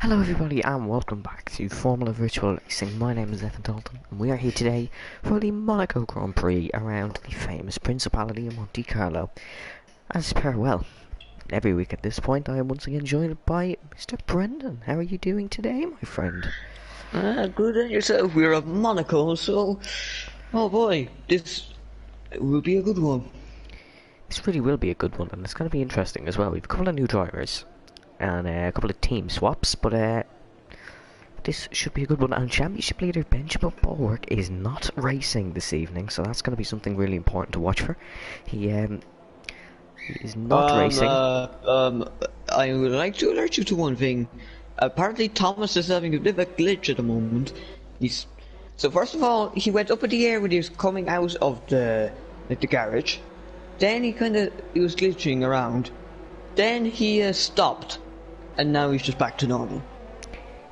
Hello everybody and welcome back to Formula Virtual Racing. My name is Evan Dalton and we are here today for the Monaco Grand Prix around the famous Principality of Monte Carlo. As per, well, every week at this point I am once again joined by Mr. Brendan. How are you doing today, my friend? Good on yourself. We're at Monaco, so... Oh boy, this will be a good one. This really will be a good one and it's going to be interesting as well. We have a couple of new drivers and a couple of team swaps, but this should be a good one. And championship leader Benjamin Bulwark is not racing this evening, so that's going to be something really important to watch for. He is not racing. I would like to alert you to one thing. Apparently Thomas is having a bit of a glitch at the moment. So first of all, he went up in the air when he was coming out of the garage. Then he was glitching around. Then he stopped. And now he's just back to normal.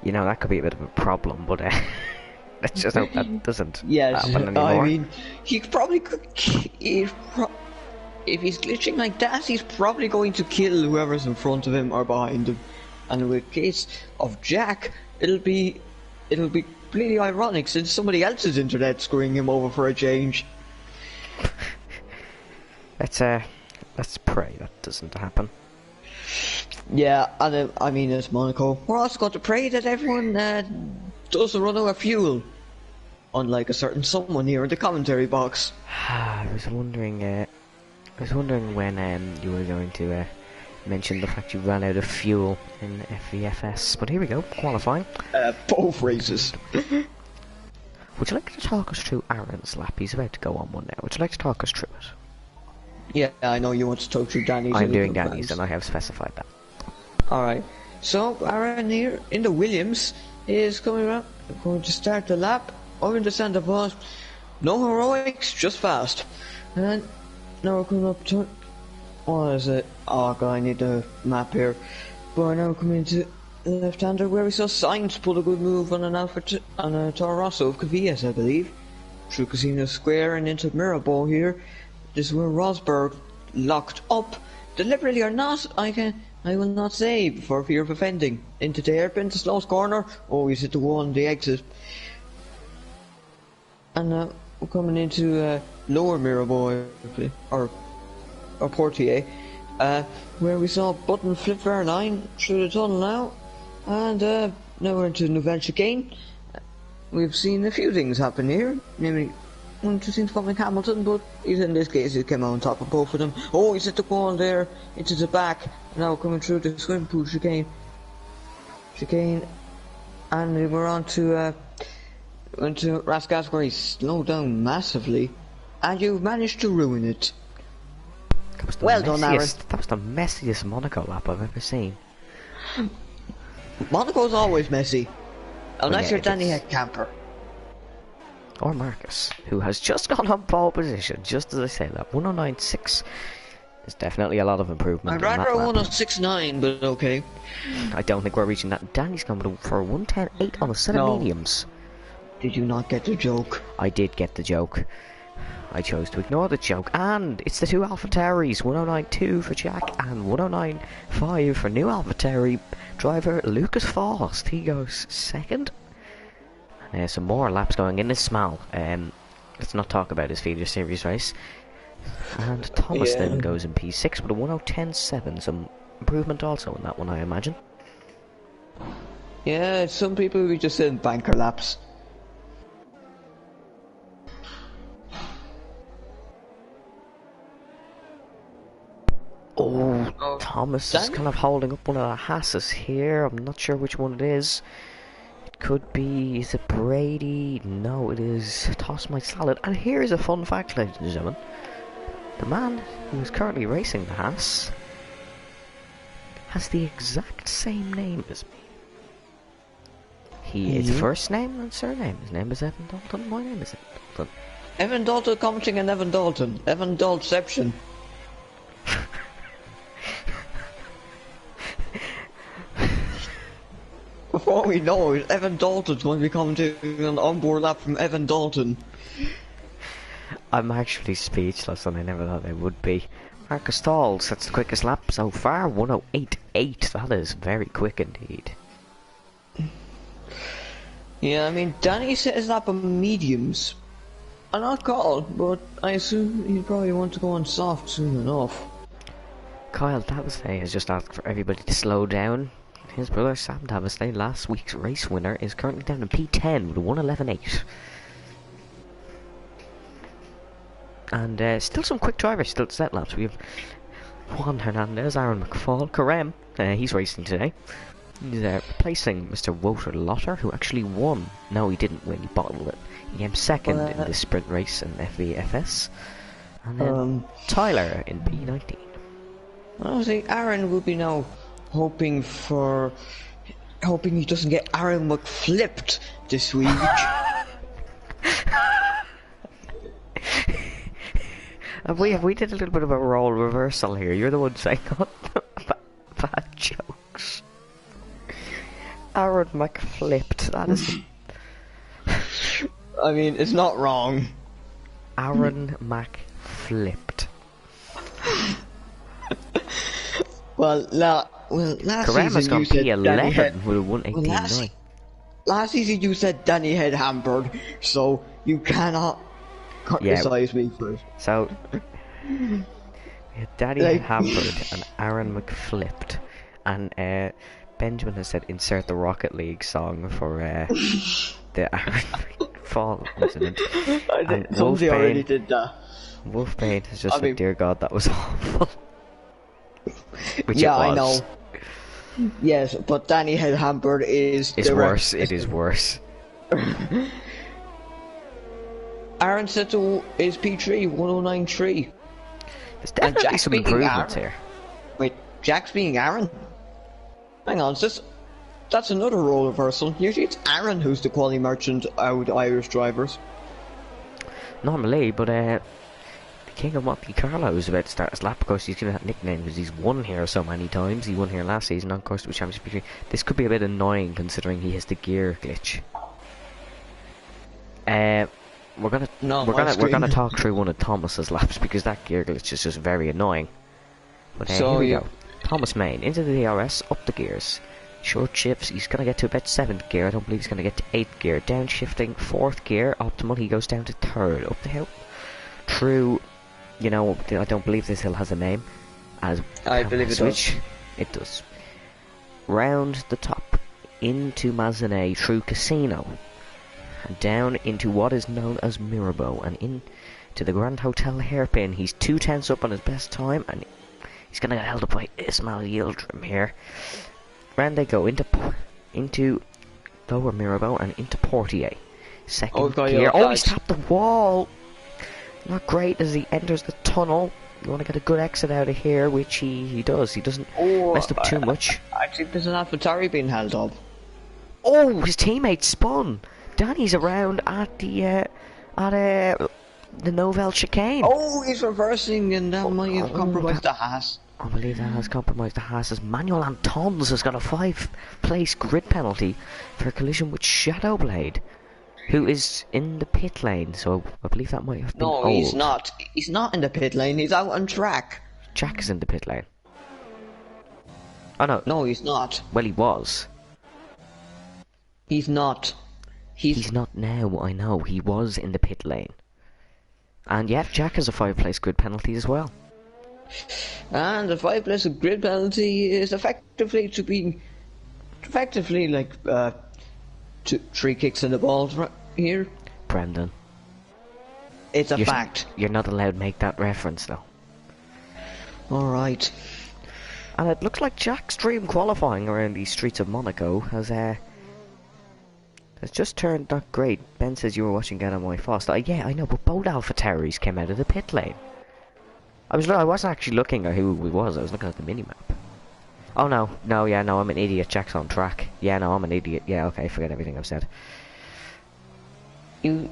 You know, that could be a bit of a problem, but let's just hope that doesn't happen anymore. I mean, he probably could... if he's glitching like that, he's probably going to kill whoever's in front of him or behind him. And in the case of Jack, it'll be completely ironic since somebody else's internet screwing him over for a change. Let's pray that doesn't happen. Yeah, and I mean, it's Monaco. We're also going to pray that everyone doesn't run out of fuel. Unlike a certain someone here in the commentary box. I was wondering when you were going to mention the fact you ran out of fuel in FVFS. But here we go, qualifying. Both races. Would you like to talk us through Aaron's lap? He's about to go on one now. Would you like to talk us through it? Yeah, I know you want to talk through Danny's. I'm doing Danny's and I have specified that. Alright, so Aaron here in the Williams is going to start the lap. I'm in the centre post. No heroics, just fast. And now we're coming up to... What is it? Oh god, I need the map here. But now we're coming into left-hander where we saw Sainz pull a good move on a Toro Rosso of Cavillas, I believe. Through Casino Square and into Mirabeau here. This is where Rosberg locked up. Deliberately or not, I will not say for fear of offending. Into the hairpin, the slowest corner. Oh, he's hit the one, the exit. And we're coming into lower Mirabeau, or Portier, where we saw Button flip Verline through the tunnel now. And now we're into Nouvelle Chicane. We've seen a few things happen here, namely one or two things from Hamilton, but in this case he came out on top of both of them. Oh, he's hit the wall there, into the back, now coming through the swim pool chicane, and we're on to Raskas where he slowed down massively, and you've managed to ruin it. Well done, Aaron. That was the messiest Monaco lap I've ever seen. Monaco's always messy, unless you're Danny Heckcamper. Or Marcus, who has just gone on pole position, just as I say that. 109.6 is definitely a lot of improvement. I'd rather a 106.9, but okay. I don't think we're reaching that. Danny's coming for a 110.8 on a set of mediums. Did you not get the joke? I did get the joke. I chose to ignore the joke, and it's the two AlphaTauris, 109.2 for Jack and 109.5 for new AlphaTauri driver Lucas Faust. He goes second. Some more laps going in. This small. Let's not talk about his feeder series race. And Thomas then goes in P6 with a 1:10.7. Some improvement also in that one, I imagine. Yeah, some people we just said banker laps. Oh, Thomas is kind of holding up one of the Hasses here. I'm not sure which one it is. Could be, is it Brady? No, it is Toss My Salad. And here's a fun fact, ladies and gentlemen. The man who is currently racing the Haas has the exact same name as me. He is first name and surname. His name is Evan Dalton. My name is Evan Dalton. Evan Dalton commenting on Evan Dalton. Evan Daltception. Before we know it, Evan Dalton's going to be commenting on the onboard lap from Evan Dalton. I'm actually speechless and I never thought I would be. Marcus Stalls, that's the quickest lap so far, 108.8. That is very quick indeed. Yeah, I mean, Danny set his lap on mediums. I'm not called, but I assume he'll probably want to go on soft soon enough. Kyle Davistay has just asked for everybody to slow down. His brother Sam Davistay, last week's race winner, is currently down in P10 with a 1:11.8. And still some quick drivers still to set laps. We have Juan Hernandez, Aaron McFall, Karem, he's racing today. He's replacing Mr. Wouter Lotter, who actually won. No, he didn't win, he bottled it. He came second in the sprint race in FVFS. And then Tyler in P19. I think Aaron will be now hoping he doesn't get Aaron McFlipped this week. Have we did a little bit of a role reversal here. You're the one saying bad jokes. Aaron McFlipped. That is. I mean, it's not wrong. Aaron McFlipped. Well, last Karama's season gone you said Danny P11 with a 1:18.9. Last season you said Danny had hampered, so you cannot criticize me for it. So, we had Danny hampered and Aaron McFlipped, and Benjamin has said insert the Rocket League song for the Aaron McFall incident. I think somebody already did that. Wolfbane has just said, dear God, that was awful. Which yeah, it was. I know. Yes, but Danny had hampered is worse. It is worse. Aaron Settle is P3 1093. There's definitely some improvements here. Wait, Jack's being Aaron? Hang on, that's another role reversal. Usually it's Aaron who's the quality merchant out with Irish drivers. Normally, but the King of Monte Carlo is about to start his lap because he's given that nickname because he's won here so many times. He won here last season on course with Championship. This could be a bit annoying considering he has the gear glitch. We're gonna talk through one of Thomas's laps because that gear glitch is just very annoying. But here we go. Thomas Main into the DRS, up the gears. Short shifts, he's gonna get to about 7th gear. I don't believe he's gonna get to 8th gear. Downshifting, 4th gear, optimal. He goes down to 3rd. Up the hill, through. You know, I don't believe this hill has a name. I believe it does. It does. Round the top, into Mazanet, through Casino, and down into what is known as Mirabeau, and into the Grand Hotel hairpin. He's 2/10 up on his best time, and he's gonna get held up by Ismail Yildirim here. Round they go into Lower Mirabeau and into Portier. 2nd gear. Oh, he's tapped the wall. Not great as he enters the tunnel. You want to get a good exit out of here, which he does. He doesn't mess up too much. I think there's an AlphaTauri being held up. Oh, his teammate spun. Danny's around at the Novell chicane. Oh, he's reversing, and that might have compromised the Haas. I believe that has compromised the Haas, as Manuel Antons has got a 5-place grid penalty for a collision with Shadowblade, who is in the pit lane, so I believe that might have been old. He's not. He's not in the pit lane, he's out on track. Jack is in the pit lane. Oh no. No, he's not. Well, he was. He's not. He's not now, I know. He was in the pit lane. And yeah, Jack has a 5-place grid penalty as well. And the 5-place grid penalty is effectively like 3 kicks in the balls here. Brendan. It's a fact. You're not allowed to make that reference though. Alright. And it looks like Jack's dream qualifying around these streets of Monaco has just turned not great. Ben says you were watching Get On My Fast. Yeah, I know, but both AlphaTauris came out of the pit lane. I wasn't actually looking at who it was, I was looking at the minimap. Oh no, I'm an idiot, Jack's on track. Yeah, no, I'm an idiot. Yeah, okay, forget everything I've said. Did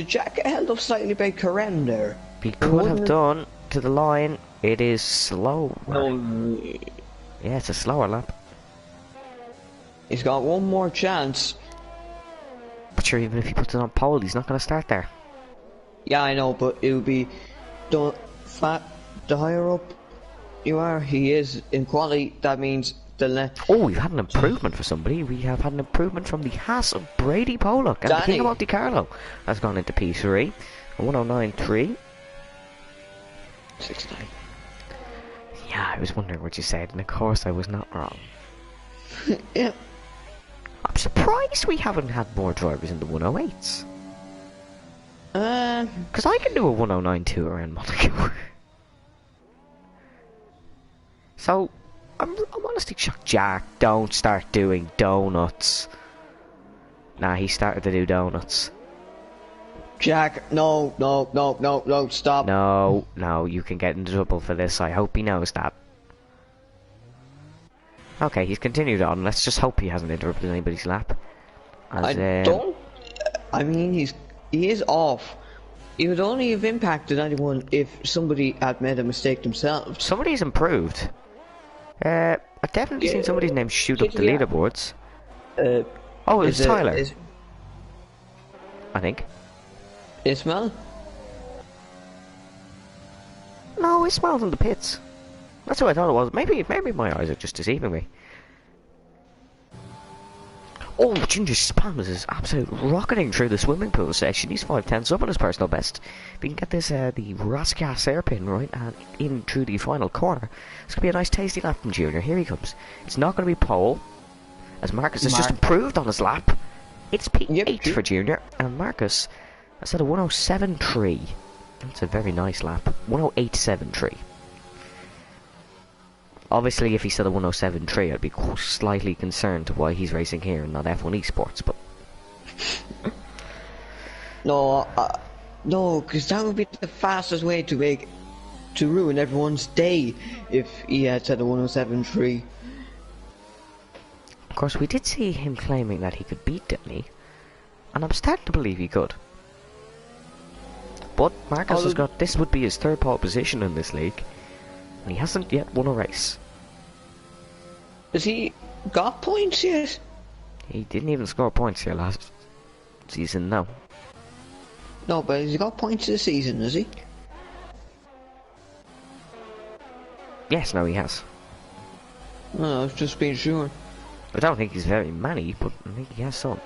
Jack get held up slightly by Karem there? He could have done, to the line. It is slow. Yeah, it's a slower lap. He's got one more chance. But sure, even if he puts it on pole, he's not going to start there. Yeah, I know, but it would be the higher up you are, he is in quality. That means Oh, we've had an improvement for somebody. We have had an improvement from the Haas of Brady Pollock. And the King of Monte Carlo has gone into P3. 109.3. 69. Yeah, I was wondering what you said, and of course I was not wrong. Yeah. I'm surprised we haven't had more drivers in the 108s. Because I can do a 109.2 around Monaco. So, I'm honestly shocked. Jack, don't start doing donuts. Nah, he started to do donuts. Jack, no, stop. No, you can get into trouble for this. I hope he knows that. Okay, he's continued on. Let's just hope he hasn't interrupted anybody's lap. I mean, he is off. He would only have impacted anyone if somebody had made a mistake themselves. Somebody's improved. I've definitely seen somebody's name shoot up the leaderboards. Oh, it's Tyler. I think. Ismail? No, Ismail's in the pits. That's who I thought it was. Maybe my eyes are just deceiving me. Oh, Ginger Spams is absolutely rocketing through the swimming pool section. He's 5/10 up on his personal best. If we can get this, the Rascas airpin right and in through the final corner, it's going to be a nice tasty lap from Junior. Here he comes. It's not going to be pole, as Marcus has just improved on his lap. It's P8 for Junior, and Marcus has had a 107.3. That's a very nice lap. 108.73. Obviously, if he said a 107.3, I'd be slightly concerned to why he's racing here and not F1 Esports, but... No, because that would be the fastest way to ruin everyone's day if he had said a 107.3. Of course, we did see him claiming that he could beat Denny, and I'm starting to believe he could. But Marcus has got, this would be his third pole position in this league, and he hasn't yet won a race. Has he got points yet? He didn't even score points here last season, no. No, but has he got points this season, has he? Yes, no, he has. No, I was just being sure. I don't think he's very many, but I think he has some.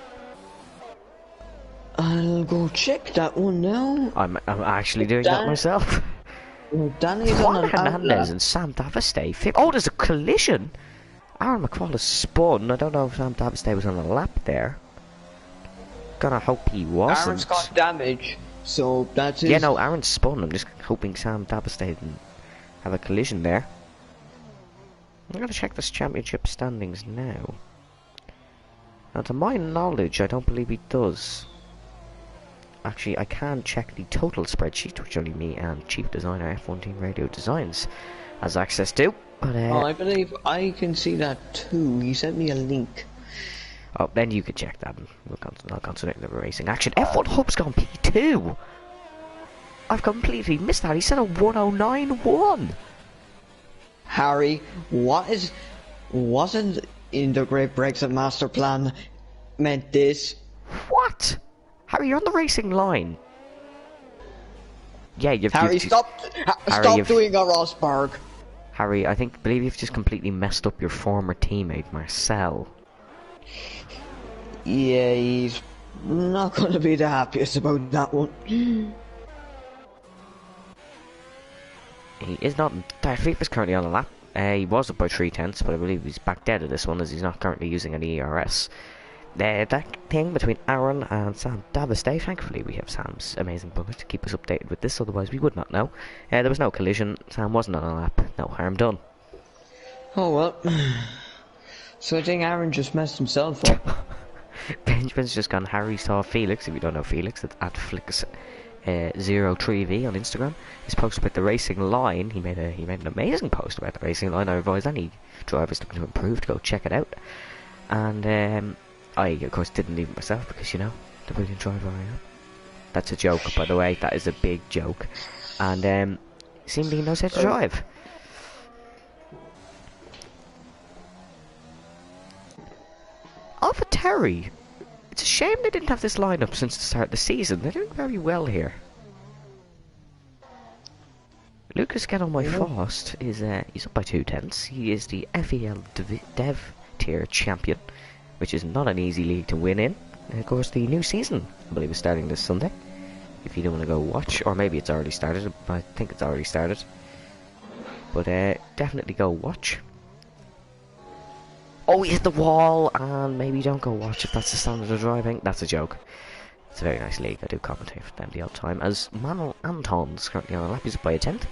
I'll go check that one now. I'm actually doing that myself. Danny's Juan on Hernandez and Sam Davistay. Oh, there's a collision. Aaron McFall has spun. I don't know if Sam Davistay was on a lap there. Gonna hope he wasn't. Aaron's got damage, so that's his... Yeah, no, Aaron spun. I'm just hoping Sam Davistay didn't have a collision there. I'm gonna check this championship standings now. Now, to my knowledge, I don't believe he does. Actually, I can check the total spreadsheet, which only me and Chief Designer F1 Team Radio Designs has access to. But, I believe I can see that too. He sent me a link. Oh, then you can check that. I'll concentrate on the racing action. F1 Hub's gone P2. I've completely missed that. He said a 109.1. Harry, wasn't in the Great Brexit Master Plan meant this? What? Harry, you're on the racing line. Yeah, Harry, stop doing a Rosberg. Harry, believe you've just completely messed up your former teammate, Marcel. Yeah, he's not going to be the happiest about that one. He is not. Philippe is currently on a lap. He was up by 3/10, but I believe he's back dead at this one as he's not currently using any ERS. That thing between Aaron and Sam Davistay, thankfully we have Sam's amazing bullet to keep us updated with this, otherwise we would not know. There was no collision, Sam wasn't on a lap, no harm done. Oh well. So I think Aaron just messed himself up. Benjamin's just gone, Harry saw Felix, if you don't know Felix, that's at Flix 03V on Instagram. His post about the racing line, he made an amazing post about the racing line. I advise any drivers looking to improve to go check it out. And I, of course, didn't leave it myself because, you know, the brilliant driver I am. That's a joke, by the way. That is a big joke. And, seemingly he knows how to drive. AlphaTauri. It's a shame they didn't have this lineup since the start of the season. They're doing very well here. Lucas Get On My Yeah. Fast is he's up by 2 tenths. He is the FEL Dev Tier champion, which is not an easy league to win in. And of course, the new season, I believe, is starting this Sunday. If you don't want to go watch, or maybe it's already started. I think it's already started. But definitely go watch. Oh, he hit the wall, and maybe don't go watch if that's the standard of driving. That's a joke. It's a very nice league. I do commentate for them the odd time. As Manuel Anton's currently on a lap, he's up by a 10th.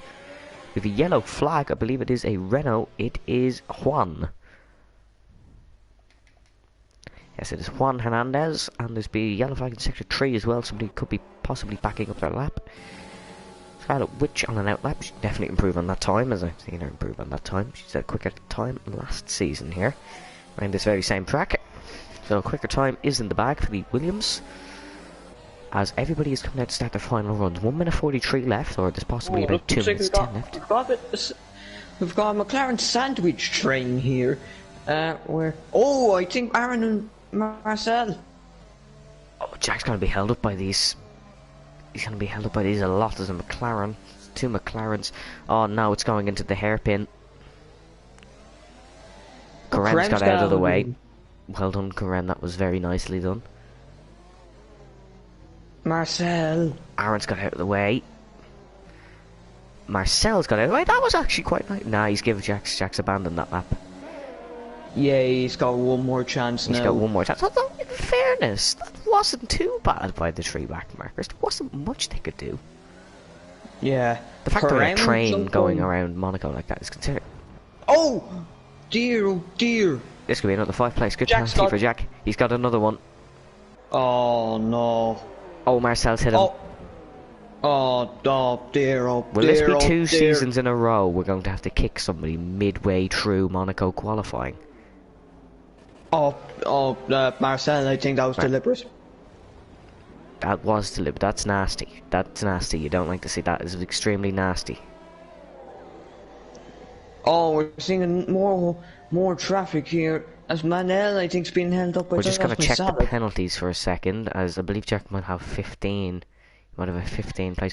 With a yellow flag, I believe it is a Renault. It is Juan. Yes, it is Juan Hernandez, and there's be a yellow flag in sector 3 as well. Somebody could be possibly backing up their lap. Scarlet Witch on an out lap. She should definitely improve on that time, as I've seen her improve on that time. She's had a quicker time last season here, around this very same track. So a quicker time is in the bag for the Williams, as everybody is coming out to start their final runs. 1 minute 43 left, or there's possibly about 2 minutes 10 left. We've got a McLaren sandwich train here, where... Oh, I think Aaron and Marcel. Oh, Jack's going to be held up by these. He's going to be held up by these a lot. There's a McLaren. 2 McLarens. Oh, no, it's going into the hairpin. Karen's got out of the way. Well done, Karen. That was very nicely done. Marcel. Aaron's got out of the way. Marcel's got out of the way. That was actually quite nice. Nah, he's given Jack's abandoned that lap. Yeah, he's got one more chance now. He's got one more chance. Although, in fairness, that wasn't too bad by the 3 back markers. There wasn't much they could do. Yeah. The fact that a train going around Monaco like that is considered. Oh! Dear, oh dear. This could be another 5th place. Good Jack's penalty for Jack. He's got another one. Oh, no. Oh, Marcel's hit him. Oh dear, oh Will dear, this be 2 dear. seasons in a row we're going to have to kick somebody midway through Monaco qualifying? Marcel, I think that was deliberate. That was deliberate. That's nasty. That's nasty. You don't like to see that. It's extremely nasty. Oh, we're seeing more traffic here. As Manel, I think, is being held up by... We're just going to check the penalties for a second, as I believe Jack might have 15. He might have a 15 place.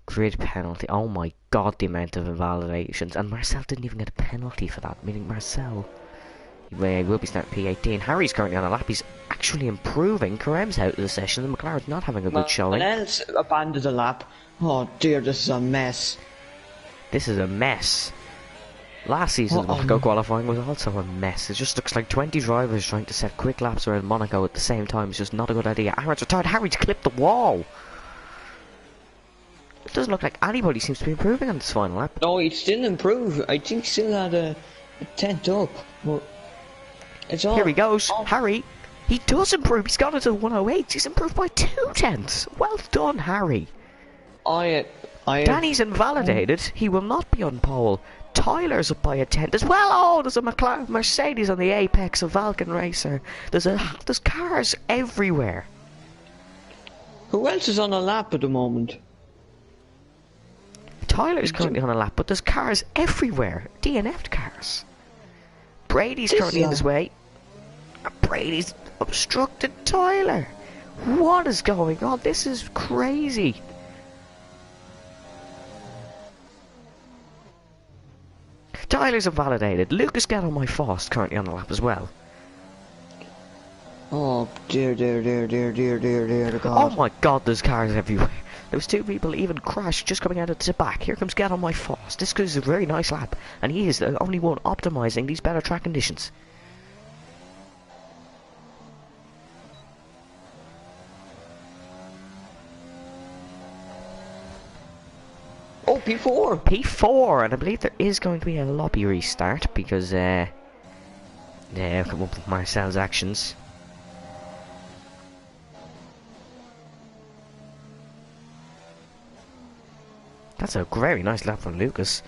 Grid penalty. Oh my god, the amount of invalidations. And Marcel didn't even get a penalty for that, meaning Marcel will be starting P18. Harry's currently on a lap. He's actually improving. Karem's out of the session, and McLaren's not having a good showing. Manel's abandoned the lap. Oh dear, this is a mess. This is a mess. Last season's Monaco qualifying was also a mess. It just looks like 20 drivers trying to set quick laps around Monaco at the same time. It's just not a good idea. Aaron's retired. Harry's clipped the wall. It doesn't look like anybody seems to be improving on this final lap. No, he still improved. I think he still had a 10th up. But it's all... Here he goes. Harry. He does improve. He's got it to 108. He's improved by 2 tenths. Well done, Harry. Danny's invalidated. He will not be on pole. Tyler's up by a 10th as well. Oh, there's a Mercedes on the apex of Vulcan Racer. There's cars everywhere. Who else is on a lap at the moment? Tyler's currently on a lap, but there's cars everywhere. DNF'd cars. Brady's currently in his way. Brady's obstructed Tyler. What is going on? This is crazy. Tyler's invalidated. Lucas Get On My Fast currently on the lap as well. Oh dear God. Oh my god, there's cars everywhere. There was 2 people even crashed just coming out of the back. Here comes Get On My Fast. This is a very nice lap, and he is the only one optimising these better track conditions. Oh, P4! P4, and I believe there is going to be a lobby restart because, come up with Marcel's actions. That's a very nice lap from Lucas.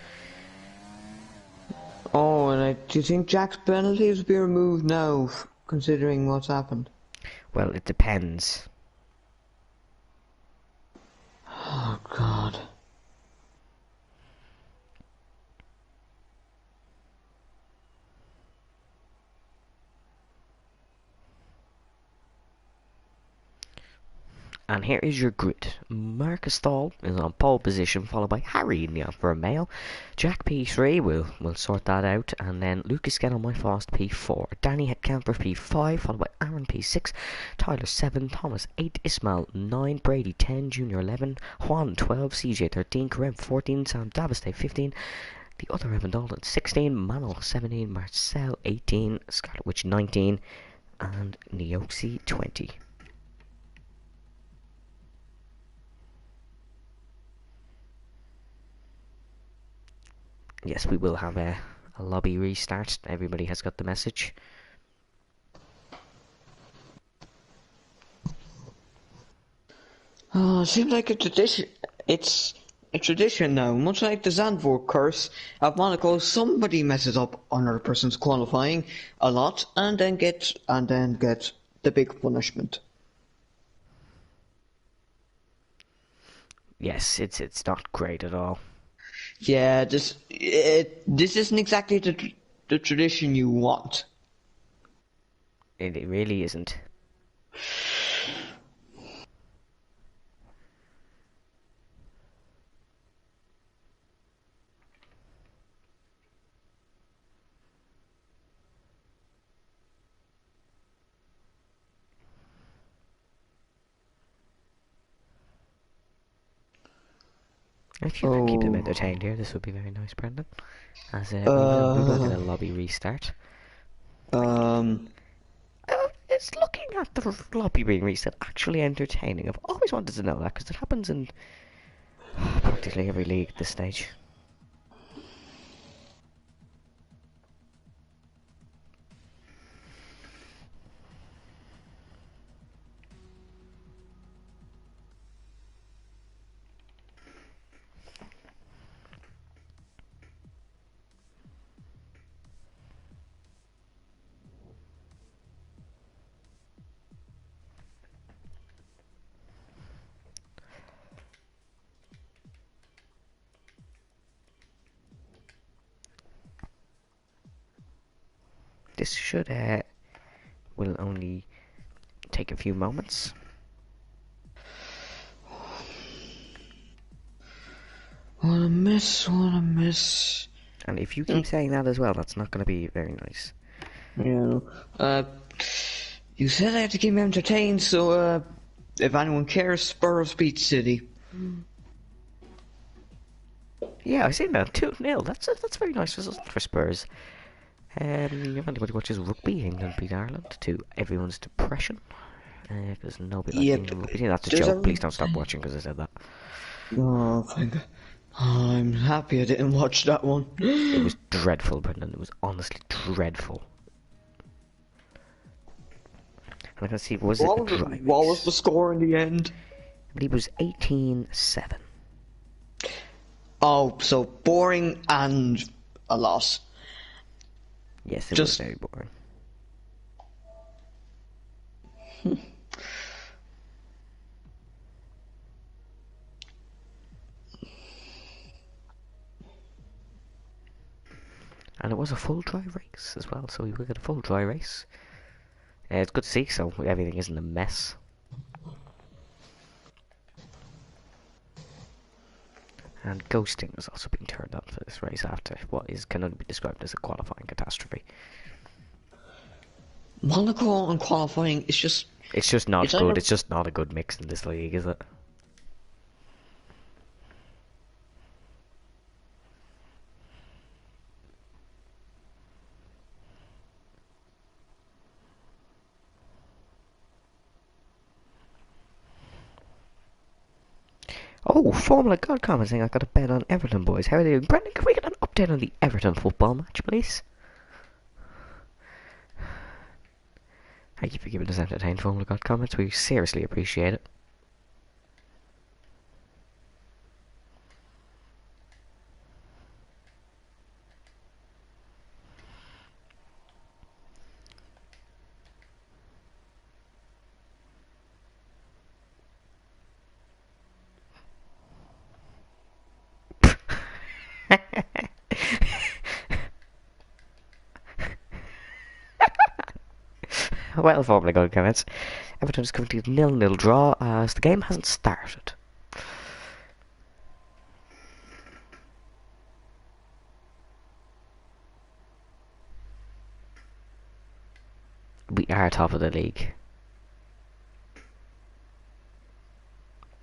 Oh, and do you think Jack's penalties will be removed now, considering what's happened? Well, it depends. Oh, God. And here is your grid. Marcus Stahl is on pole position, followed by Harry in the Alfa Romeo. Jack P3 will sort that out, and then Lucas Gettle, my fast P4. Danny Headcamper P5, followed by Aaron P6. Tyler 7, Thomas 8, Ismail 9, Brady 10, Junior 11, Juan 12, CJ 13, Kareem 14, Sam Davistay 15. The other Evan Dalton 16, Manuel 17, Marcel 18, Scarlet Witch 19, and Neoxy 20. Yes, we will have a lobby restart. Everybody has got the message. Seems like a tradition. It's a tradition now, much like the Zandvoort curse at Monaco. Somebody messes up another person's qualifying a lot, and then gets the big punishment. Yes, it's not great at all. Yeah, this isn't exactly the tradition you want. It really isn't. If you can keep them entertained here, this would be very nice, Brendan. As we will get a lobby restart. Is looking at the lobby being reset actually entertaining? I've always wanted to know that, because it happens in practically every league at this stage. This should will only take a few moments. What a miss. And if you keep saying that as well, that's not going to be very nice. Yeah. You said I have to keep me entertained, so if anyone cares, Spurs beat City. Yeah, I see that 2-0. That's very nice result for Spurs. Everybody watches rugby. England beat Ireland to everyone's depression. Because nobody likes rugby. That's a joke. Please don't stop watching because I said that. Oh, thank God. I'm happy I didn't watch that one. It was dreadful, Brendan. It was honestly dreadful. And I can see, what was the score in the end? I believe it was 18-7. Oh, so boring and a loss. Yes, it was very boring. And it was a full dry race as well, so we will get a full dry race. It's good to see, so everything isn't a mess. And ghosting has also been turned on for this race after what can only be described as a qualifying catastrophe. Monaco and qualifying is just... It's just not good. It's just not a good mix in this league, is it? Oh, Formula God commenting, I got a bet on Everton, boys. How are they doing? Brendan, can we get an update on the Everton football match, please? Thank you for giving us entertained Formula God comments. We seriously appreciate it. Well, Formula God comments. Everton is currently a 0-0 draw as the game hasn't started. We are top of the league.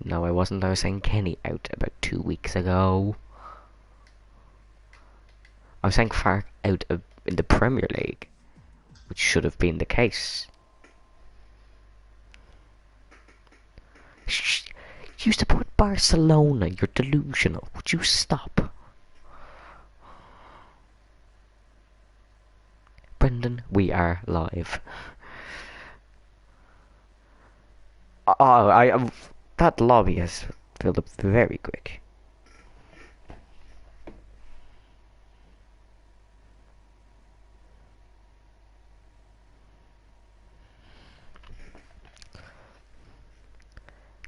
No, I wasn't. I was saying Kenny out about 2 weeks ago. I was saying Fark out in the Premier League, which should have been the case. You support Barcelona. You're delusional. Would you stop? Brendan, we are live. Oh, that lobby has filled up very quick.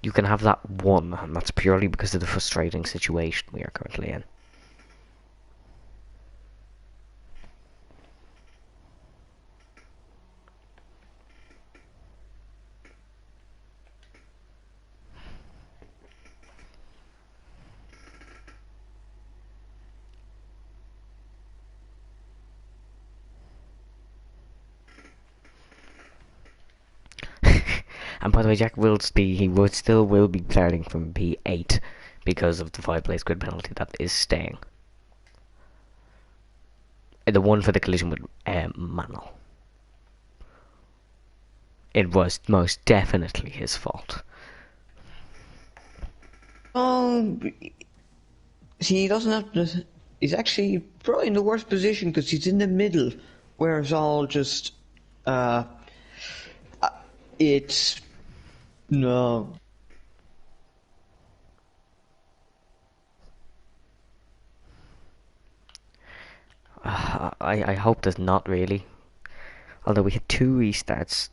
You can have that one, and that's purely because of the frustrating situation we are currently in. And by the way, Jack he would still be starting from P8 because of the 5-place grid penalty that is staying. The one for the collision with Manel. It was most definitely his fault. See, he doesn't have to. He's actually probably in the worst position because he's in the middle, where it's all just. It's. No. I hope there's not really. Although we had 2 restarts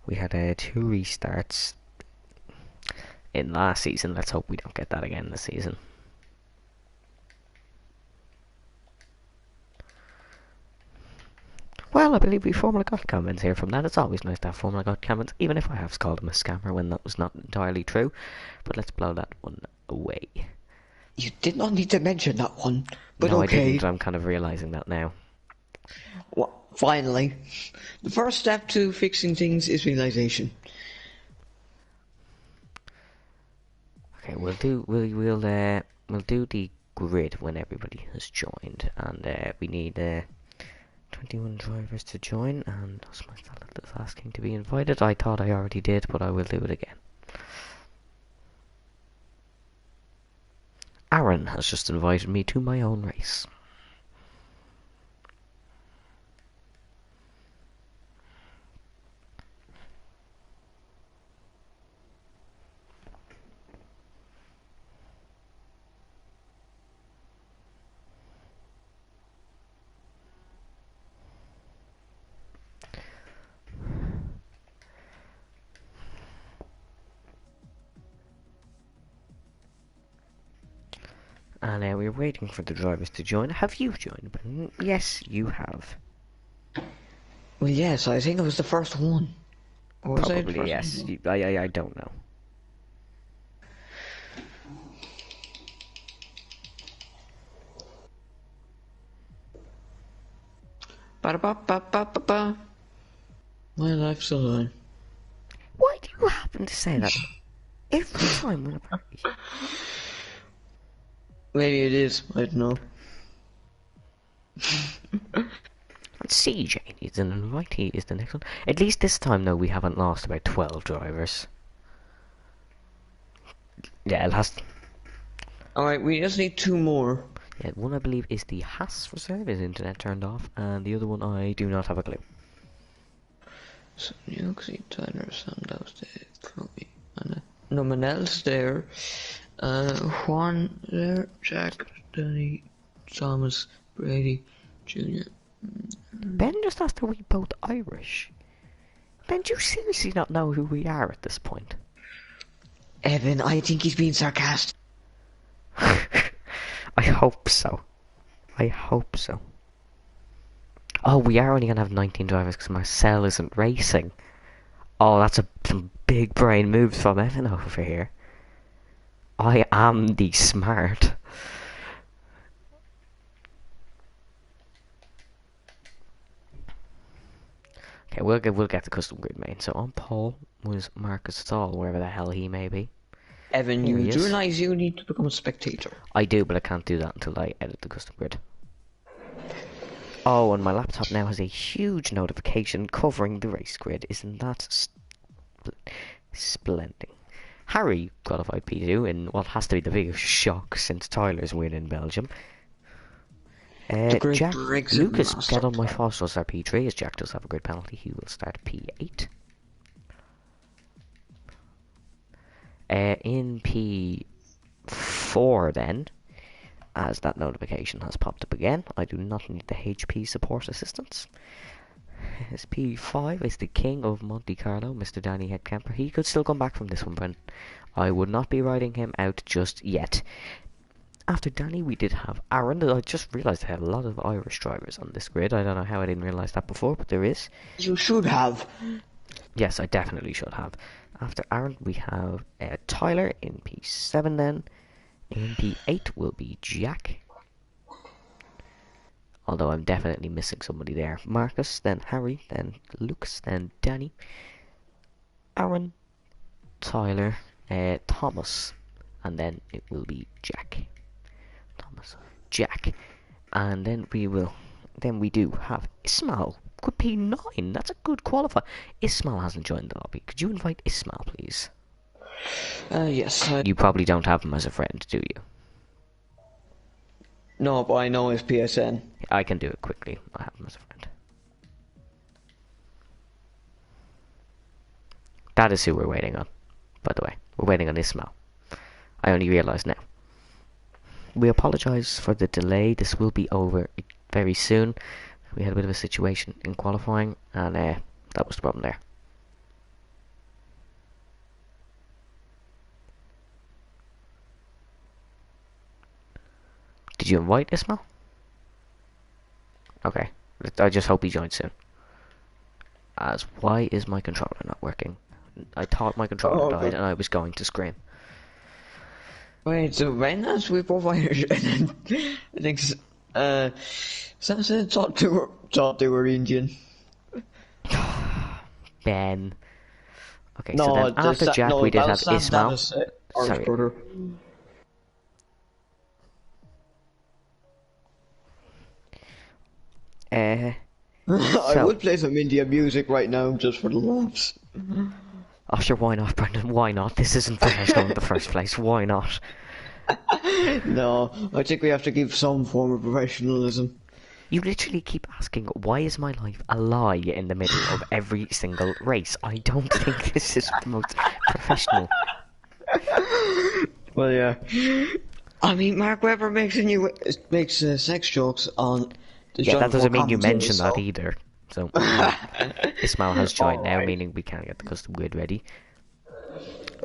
we had 2 restarts in last season. Let's hope we don't get that again this season. Well, I believe we formally got comments here from that. It's always nice to have formally got comments, even if I have called him a scammer when that was not entirely true. But let's blow that one away. You did not need to mention that one, but no, okay. I didn't. I'm kind of realising that now. Well, finally. The first step to fixing things is realization. Okay, we'll do the grid when everybody has joined, and we need 21 drivers to join, and that's my fella that's asking to be invited. I thought I already did, but I will do it again. Aaron has just invited me to my own race. And we're waiting for the drivers to join. Have you joined, Brendan? Yes, you have. Well, yes, I think it was the first one. Or was Probably, I yes. I don't know. Ba-da-ba-ba-ba-ba-ba. My life's a lie. Why do you happen to say that every time when I play? Maybe it is, I don't know. And CJ needs an invitee is the next one. At least this time, though, we haven't lost about 12 drivers. Yeah, it has. Alright, we just need 2 more. Yeah, one I believe is the Haas reserve, his internet turned off, and the other one I do not have a clue. So, Yoxie, Tyler, Sandoz, Chloe, Anna. No, Manel's there. Juan there, Jack, Danny, Thomas, Brady, Jr. Ben just asked, are we both Irish? Ben, do you seriously not know who we are at this point? Evan, I think he's being sarcastic. I hope so. I hope so. Oh, we are only going to have 19 drivers because Marcel isn't racing. Oh, that's some big brain moves from Evan over here. I am the smart. Okay, we'll get the custom grid main. So on pole was Marcus Stahl, wherever the hell he may be. Evan, Here you he do is. realize you need to become a spectator. I do, but I can't do that until I edit the custom grid. Oh, and my laptop now has a huge notification covering the race grid. Isn't that splendid? Harry qualified P2 in what has to be the biggest shock since Tyler's win in Belgium. The great Jack Brexit Lucas master get on my plan. fast will start P3 as Jack does have a grid penalty. He will start P8. In P4 then, as that notification has popped up again, I do not need the HP support assistance. His P5 is the king of Monte Carlo, Mr. Danny Headcamper. He could still come back from this one, but I would not be riding him out just yet. After Danny, we did have Aaron. I just realised I had a lot of Irish drivers on this grid. I don't know how I didn't realise that before, but there is. You should have. Yes, I definitely should have. After Aaron, we have Tyler in P7 then. In P8 will be Jack. Although I'm definitely missing somebody there. Marcus, then Harry, then Lucas, then Danny. Aaron, Tyler, Thomas, and then it will be Jack. Thomas, Jack. And then we do have Ismail. Could P9. That's a good qualifier. Ismail hasn't joined the lobby. Could you invite Ismail, please? Yes. You probably don't have him as a friend, do you? No, but I know his PSN. I can do it quickly. I have him as a friend. That is who we're waiting on, by the way. We're waiting on Ismail. I only realised now. We apologise for the delay. This will be over very soon. We had a bit of a situation in qualifying, and that was the problem there. Did you invite Ismail? Okay. I just hope he joins soon. As why is my controller not working? I thought my controller died and I was going to scream. Wait, so when as we provided, I think Samson thought they were Indian. Ben. Okay, No, so then after Jack we did have Ismail. Sorry. Brother. I would play some Indian music right now just for the laughs. Oh sure, why not, Brendan? Why not? This isn't professional in the first place. Why not? No, I think we have to give some form of professionalism. You literally keep asking, why is my life a lie in the middle of every single race? I don't think this is the most professional. Well, yeah. I mean, Mark Webber makes sex jokes on. Yeah, that doesn't mean you mention that either. So Ismail has joined now, meaning we can get the custom grid ready.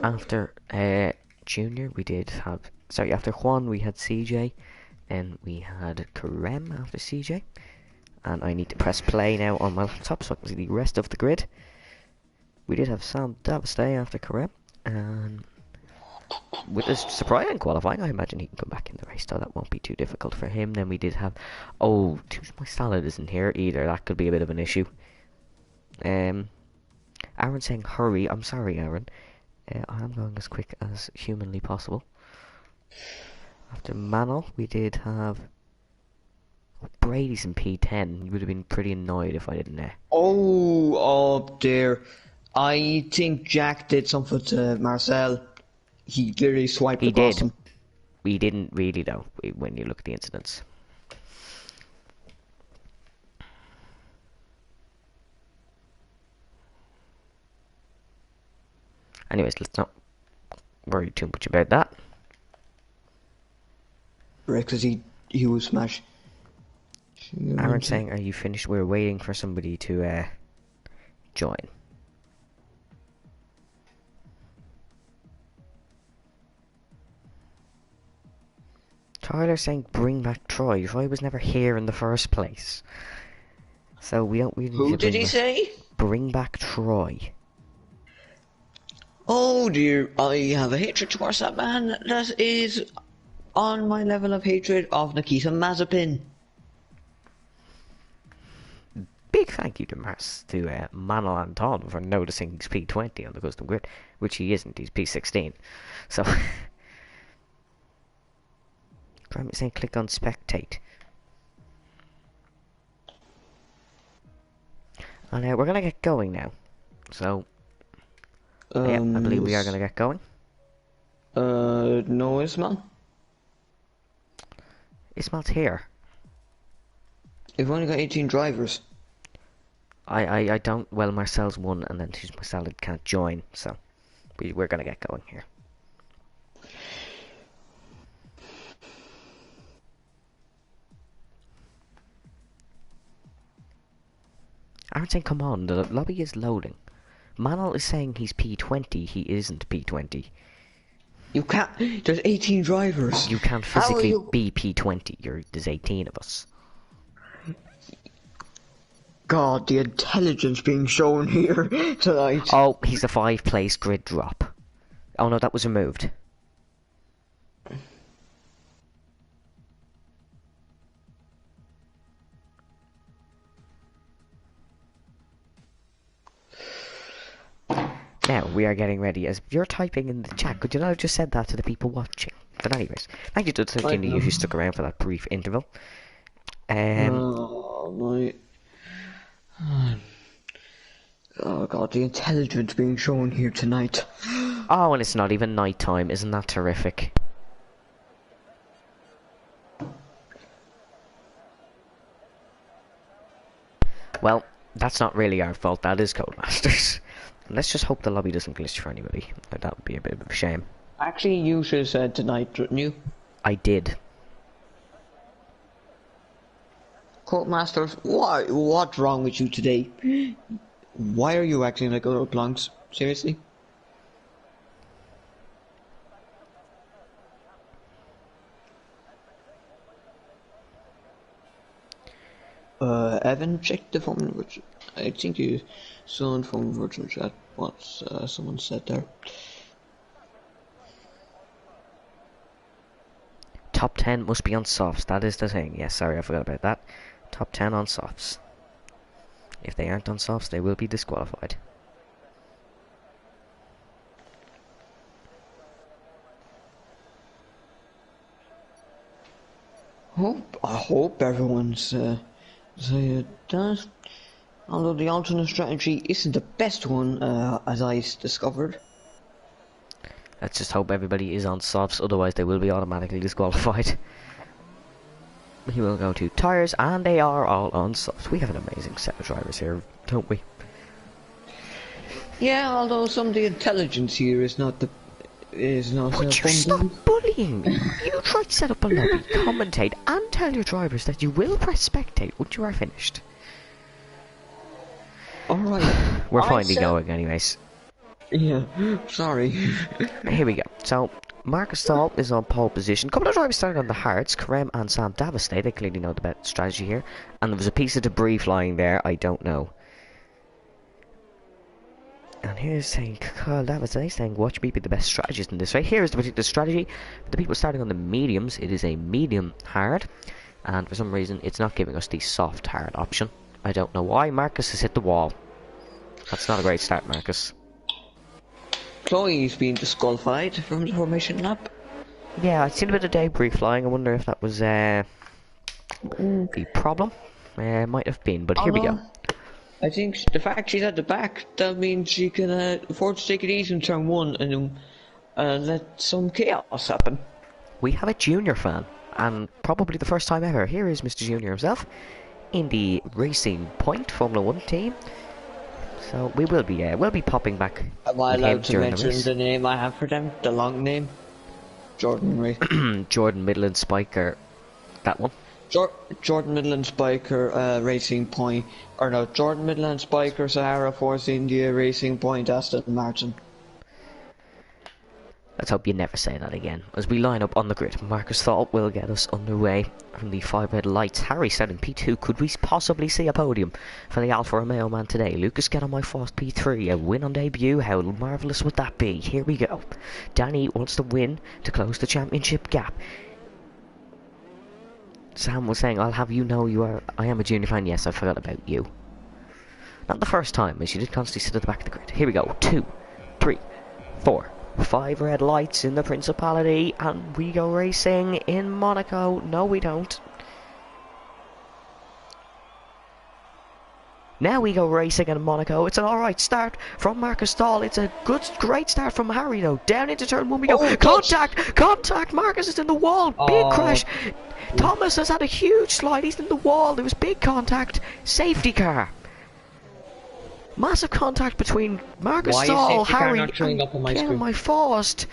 After Junior, we did have. Sorry, after Juan, we had CJ. Then we had Karem after CJ. And I need to press play now on my laptop so I can see the rest of the grid. We did have Sam Davistay after Karem. And with a surprising qualifying, I imagine he can come back in the race, so that won't be too difficult for him. Then we did have... Oh, my salad isn't here either. That could be a bit of an issue. Aaron saying hurry. I'm sorry, Aaron. I am going as quick as humanly possible. After Manol, we did have... Brady's in P10. You would have been pretty annoyed if I didn't... Oh dear. I think Jack did something to Marcel. He literally swiped across him. We didn't really though, when you look at the incidents. Anyways, let's not worry too much about that. Right, because he was smashed. Aaron saying, are you finished? We're waiting for somebody to join. Tyler saying, bring back Troy. Troy was never here in the first place. So we don't really need Who to did he say? Bring back Troy. Oh dear, I have a hatred towards that man that is on my level of hatred of Nikita Mazepin. Big thank you to Manuel Anton for noticing he's P20 on the custom grid, which he isn't, he's P16. So, Graham is saying click on spectate. And we're going to get going now. So, yeah, I believe we are going to get going. No, Ismail? Ismail's here. We've only got 18 drivers. I don't, well, Marcel's one, and then Marcel can't join, so we're going to get going here. Aaron's saying, come on, the lobby is loading. Manuel is saying he's P20, he isn't P20. You can't, there's 18 drivers. You can't physically be P20, there's 18 of us. God, the intelligence being shown here tonight. Oh, he's a 5-place grid drop. Oh no, that was removed. Now, we are getting ready. As you're typing in the chat, could you not have just said that to the people watching? But anyways, thank you to the 13 of you who stuck around for that brief interval. Oh, my... Oh god, the intelligence being shown here tonight. Oh, and it's not even night time. Isn't that terrific? Well, that's not really our fault. That is Codemasters. Let's just hope the lobby doesn't glitch for anybody. That would be a bit of a shame. Actually, you should have said tonight, didn't you? I did. Codemasters, what's wrong with you today? Why are you acting like other plunks? Seriously? Evan, check the phone number. I think you saw on phone virtual chat what someone said there. Top 10 must be on softs, that is the thing. Yes, sorry, I forgot about that. Top 10 on softs. If they aren't on softs, they will be disqualified. I hope everyone's saying that. Although the alternate strategy isn't the best one, as I discovered. Let's just hope everybody is on softs, otherwise they will be automatically disqualified. We will go to tyres, and they are all on softs. We have an amazing set of drivers here, don't we? Yeah, although some of the intelligence here is not the... Would you stop bullying me? You try to set up a lobby, commentate, and tell your drivers that you will press spectate once you are finished. Alright. We're finally going anyways. Yeah, sorry. Here we go. So, Marcus Stahl is on pole position. A couple of drivers starting on the hards. Karem and Sam Davistay, they clearly know the best strategy here. And there was a piece of debris flying there, I don't know. And here's saying, Kyle Davistay saying, watch me be the best strategist in this way. Here's the particular strategy. For the people starting on the mediums, it is a medium hard. And for some reason, it's not giving us the soft hard option. I don't know why. Marcus has hit the wall. That's not a great start, Marcus. Chloe's been disqualified from the formation lap. Yeah, I've seen a bit of debris flying. I wonder if that was the problem. Might have been, but here we go. I think the fact she's at the back, that means she can afford to take it easy in turn 1 and let some chaos happen. We have a junior fan, and probably the first time ever. Here is Mr. Junior himself in the Racing Point Formula 1 team. So we will be we'll be popping back. Am I allowed to mention the name I have for them? The long name? Jordan Ray. Jordan Midland Spiker. That one. Jordan Midland Spiker Racing Point. Or no, Jordan Midland Spiker Sahara Force India Racing Point Aston Martin. Let's hope you never say that again. As we line up on the grid, Marcus Thal will get us underway from the 5 red lights. Harry said in P2, could we possibly see a podium for the Alfa Romeo man today? Lucas get on my fast P3, a win on debut, how marvellous would that be? Here we go. Danny wants to win to close the championship gap. Sam was saying, I'll have you know I am a junior fan. Yes, I forgot about you. Not the first time, as you did constantly sit at the back of the grid. Here we go. 2, 3, 4. 5 red lights in the Principality, and we go racing in Monaco. No, we don't. Now we go racing in Monaco. It's an alright start from Marcus Dahl. It's a great start from Harry, though. Down into turn 1 we go. Contact! Marcus is in the wall. Big crash. Thomas has had a huge slide. He's in the wall. There was big contact. Safety car. Massive contact between Marcus Dahl, Harry, and Ken my Faust.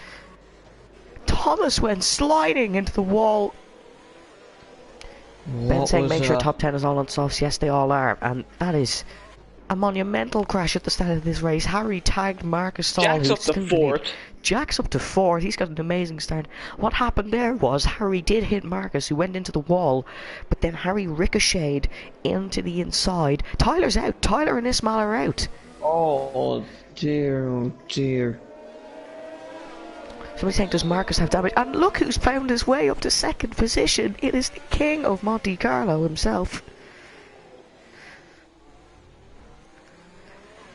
Thomas went sliding into the wall. Ben saying make sure top 10 is all on softs. Yes, they all are. And that is a monumental crash at the start of this race. Harry tagged Marcus Dahl. Jack's up to 4th. Jack's up to 4th. He's got an amazing start. What happened there was Harry did hit Marcus, who went into the wall, but then Harry ricocheted into the inside. Tyler's out. Tyler and Ismail are out. Oh dear, oh dear. Somebody's saying, does Marcus have damage? And look who's found his way up to 2nd position. It is the king of Monte Carlo himself.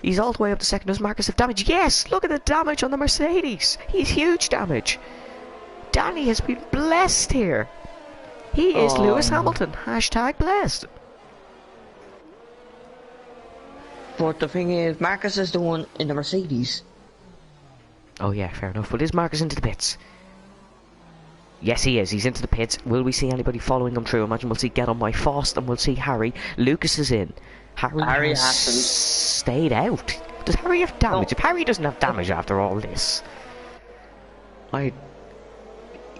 He's all the way up to 2nd. Does Marcus have damage? Yes! Look at the damage on the Mercedes. He's huge damage. Danny has been blessed here. He is Lewis Hamilton. Hashtag blessed. But the thing is, Marcus is the one in the Mercedes. Oh yeah, fair enough. But is Marcus into the pits? Yes, he is. He's into the pits. Will we see anybody following him through? Imagine we'll see Get On My Faust and we'll see Harry. Lucas is in. Harry has stayed out. Does Harry have damage? If Harry doesn't have damage after all this...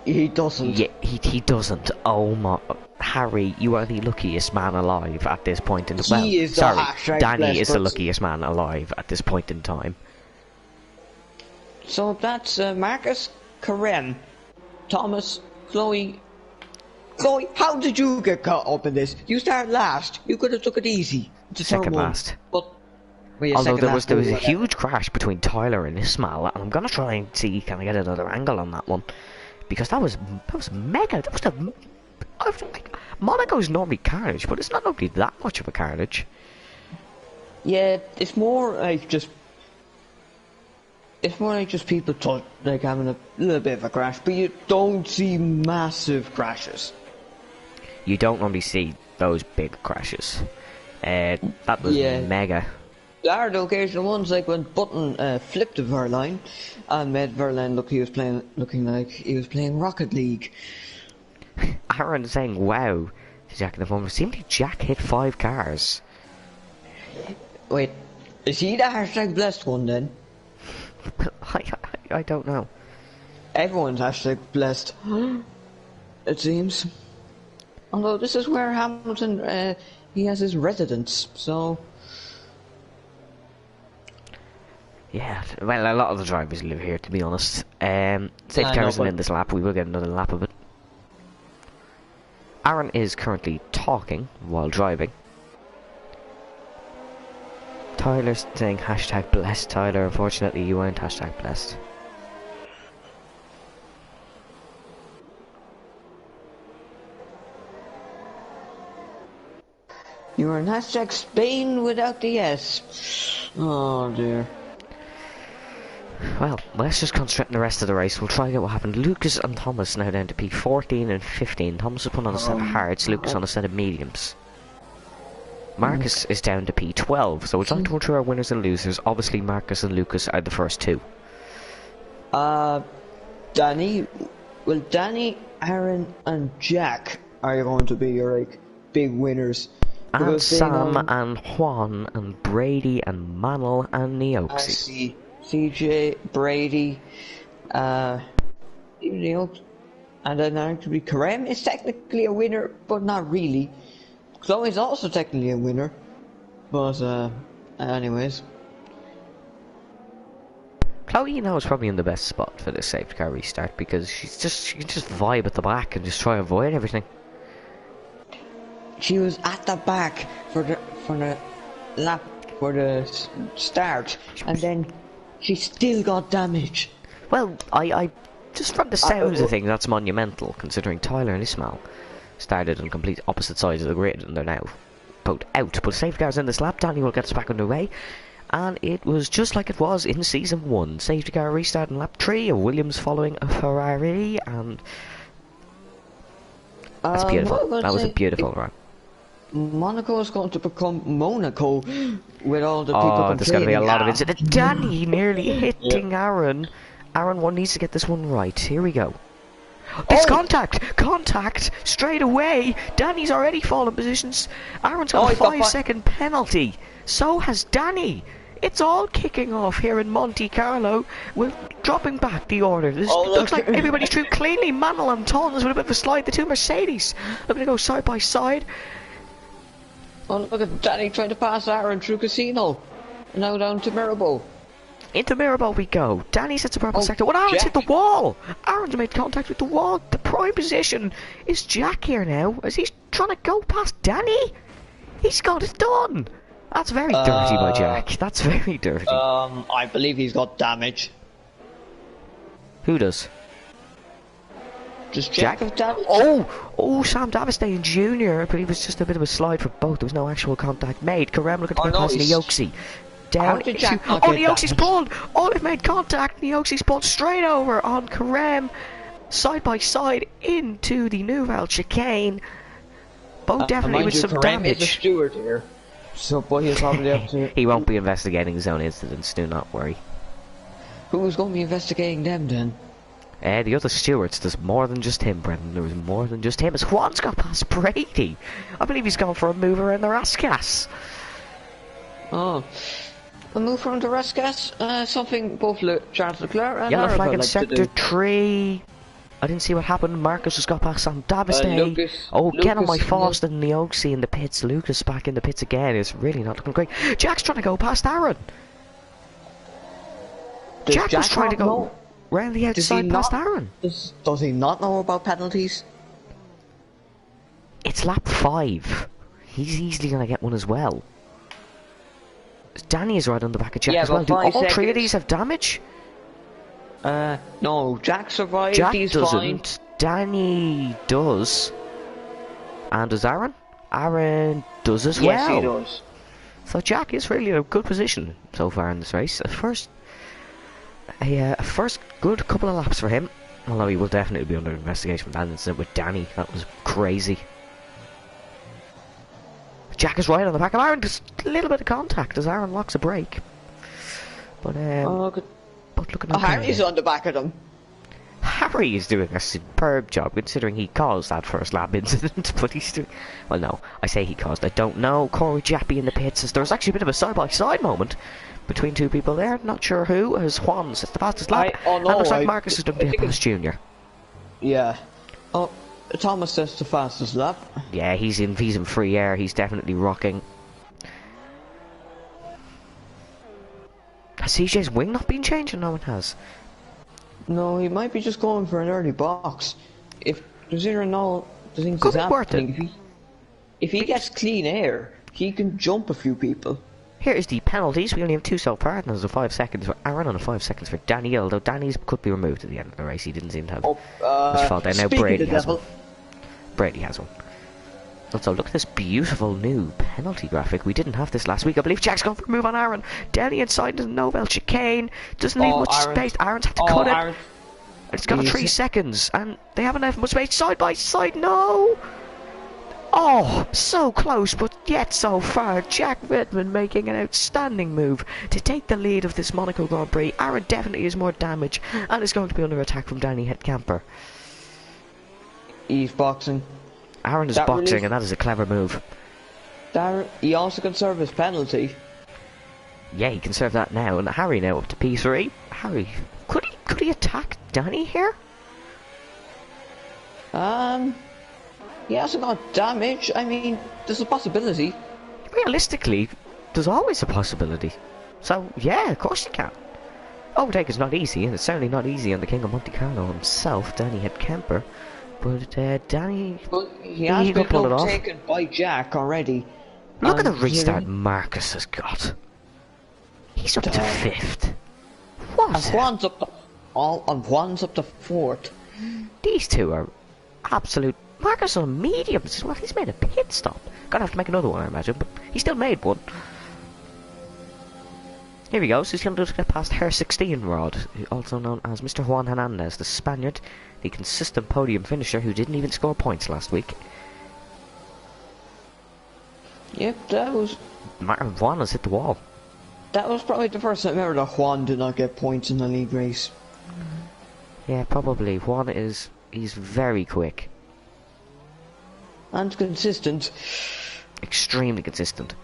He doesn't. Yeah, he doesn't. Oh my... Harry, you are the luckiest man alive at this point in... Danny is the luckiest man alive at this point in time. So that's Marcus, Karen, Thomas, Chloe... Chloe, how did you get caught up in this? You started last. You could have took it easy. Second last. But, although there was a huge crash between Tyler and Ismail, and I'm gonna try and see can I get another angle on that one, because that was mega. That was like, Monaco's normally carnage, but it's not normally that much of a carnage. Yeah, it's more like just people like having a little bit of a crash, but you don't see massive crashes. You don't normally see those big crashes. That was mega. There are the occasional ones, like when Button flipped the Verline and made Verline looking like he was playing Rocket League. Aaron saying, wow, to Jack in the phone. It seemed like Jack hit 5 cars. Wait, is he the hashtag blessed one then? I don't know. Everyone's hashtag blessed, it seems. Although this is where Hamilton, he has his residence, so... Yeah, well, a lot of the drivers live here, to be honest. Safety car isn't in this lap, we will get another lap of it. Aaron is currently talking while driving. Tyler's saying hashtag blessed. Tyler, unfortunately you weren't hashtag blessed. You are in hashtag Spain without the S. Oh dear. Well, let's just concentrate on the rest of the race. We'll try to get what happened. Lucas and Thomas now down to P14 and 15. Thomas has put on a set of hards, Lucas on a set of mediums. Marcus is down to P12, so we're trying to run through our winners and losers. Obviously Marcus and Lucas are the first two. Danny, Aaron and Jack are going to be your like big winners. And Sam and Juan and Brady and Manel and Neoxy. I see. CJ, Brady, even Neoxy. And then actually Kareem is technically a winner, but not really. Chloe's also technically a winner, but anyways. Chloe, you know, is probably in the best spot for this safety car restart because she can just vibe at the back and just try to avoid everything. She was at the back for the lap for the start, and then she still got damage. Well, I just from the sounds of things, that's monumental, considering Tyler and Ismail started on complete opposite sides of the grid, and they're now both out. But safety cars in this lap, Danny will get us back underway, and it was just like it was in Season 1. Safety car restart in lap 3, a Williams following a Ferrari, and that's beautiful. That was a beautiful run. Monaco is going to become Monaco with all the people complaining. There's going to be a lot of incidents. Mm-hmm. Danny nearly hitting Aaron. Aaron one needs to get this one right. Here we go. This contact straight away. Danny's already fallen positions. Aaron's got a 5-second penalty. So has Danny. It's all kicking off here in Monte Carlo. We're dropping back the order. Looks like everybody's through cleanly. Manel and Tons with a bit of a slide. The two Mercedes looking to go side by side. Oh, look at Danny trying to pass Aaron through Casino. And now down to Mirabel. Into Mirabel we go. Danny sets a purple sector. What? Aaron's hit the wall! Aaron's made contact with the wall. The prime position is Jack here now, as he's trying to go past Danny. He's got it done. That's very dirty by Jack. That's very dirty. I believe he's got damage. Who does? Just Jack of damage? Oh, Sam Davistane Jr. But it was just a bit of a slide for both. There was no actual contact made. Karem looking to get past Neoxy. Down into... Neoxy's pulled! Oh, they've made contact. Neoxy's pulled straight over on Karem. Side by side into the Nouvelle chicane. Both definitely with some damage. Karem is a steward here. So, boy, he'll probably have to... He won't be investigating his own incidents, do not worry. Who's going to be investigating them then? The other stewards, there's more than just him, Brendan. There was more than just him. As Juan's got past Brady. I believe he's gone for a move around the Rascas. Oh. A move from the Rascas? Something both Charles Leclerc and Yellow flag in like sector 3. I didn't see what happened. Marcus has got past Sam Davistane. Get on my Faust and Neoxy in the pits. Lucas back in the pits again. It's really not looking great. Jack's trying to go past Aaron. Jack was trying to go round the outside past Aaron. Does he not know about penalties? It's lap 5. He's easily going to get one as well. Danny is right on the back of Jack as well. Do all 3 of these have damage? No, Jack survived. Jack he's doesn't. Fine. Danny does. And does Aaron? Aaron does as well. Yes, he does. So Jack is really in a good position so far in this race. A first good couple of laps for him. Although he will definitely be under investigation for that incident with Danny. That was crazy. Jack is right on the back of Aaron. Just a little bit of contact as Aaron locks a brake. But looking okay. Harry's on the back of them. Harry is doing a superb job considering he caused that first lap incident. But he's doing... Well, no. I say he caused. I don't know. Corey Jappy in the pits. As there's actually a bit of a side-by-side moment between two people there. Not sure who. As Juan sets the fastest lap. And looks like Marcus is done to past Junior. Yeah. Oh, Thomas sets the fastest lap. Yeah, he's in free air. He's definitely rocking. Has CJ's wing not been changed? No, it has. No, he might be just going for an early box. If considering all the things that's happening, if he gets clean air, he can jump a few people. Here is the penalties. We only have 2 self-pardons. There's a 5 seconds for Aaron and a 5 seconds for Daniel. Although Danny's could be removed at the end of the race. He didn't seem to have much fault there. Now Brady has one. Brady has one. Also, look at this beautiful new penalty graphic. We didn't have this last week. I believe Jack's going for a move on Aaron. Danny inside the Nouvelle chicane. Doesn't leave much space. Aaron's had to cut it. It's got 3 seconds. And they haven't left much space. Side by side. No! Oh, so close, but yet so far. Jack Redmond making an outstanding move to take the lead of this Monaco Grand Prix. Aaron definitely has more damage and is going to be under attack from Danny Headcamper. He's boxing. Aaron is boxing, and that is a clever move. He also can serve his penalty. Yeah, he can serve that now. And Harry now up to P3. Harry, could he attack Danny here? He hasn't got damage. I mean, there's a possibility. Realistically, there's always a possibility. So, yeah, of course you can. overtake is not easy, and it's certainly not easy on the King of Monte Carlo himself, Danny Head Kemper. But Danny, But he has could been pull it off. overtaken by Jack already. Look at the And restart Marcus has got. He's up to 5th. What? And Juan's up to Juan's up to 4th. These two are absolute. Marcus on mediums as well. He's made a pit stop. Gonna have to make another one, I imagine, but he still made one. Here we go. So he's gonna just get past Her 16 Rod, also known as Mr. Juan Hernandez, the Spaniard, the consistent podium finisher who didn't even score points last week. Yep, that was Juan has hit the wall. probably the first time ever that Juan did not get points in the league race. Yeah, probably. Juan he's very quick. And consistent. Extremely consistent.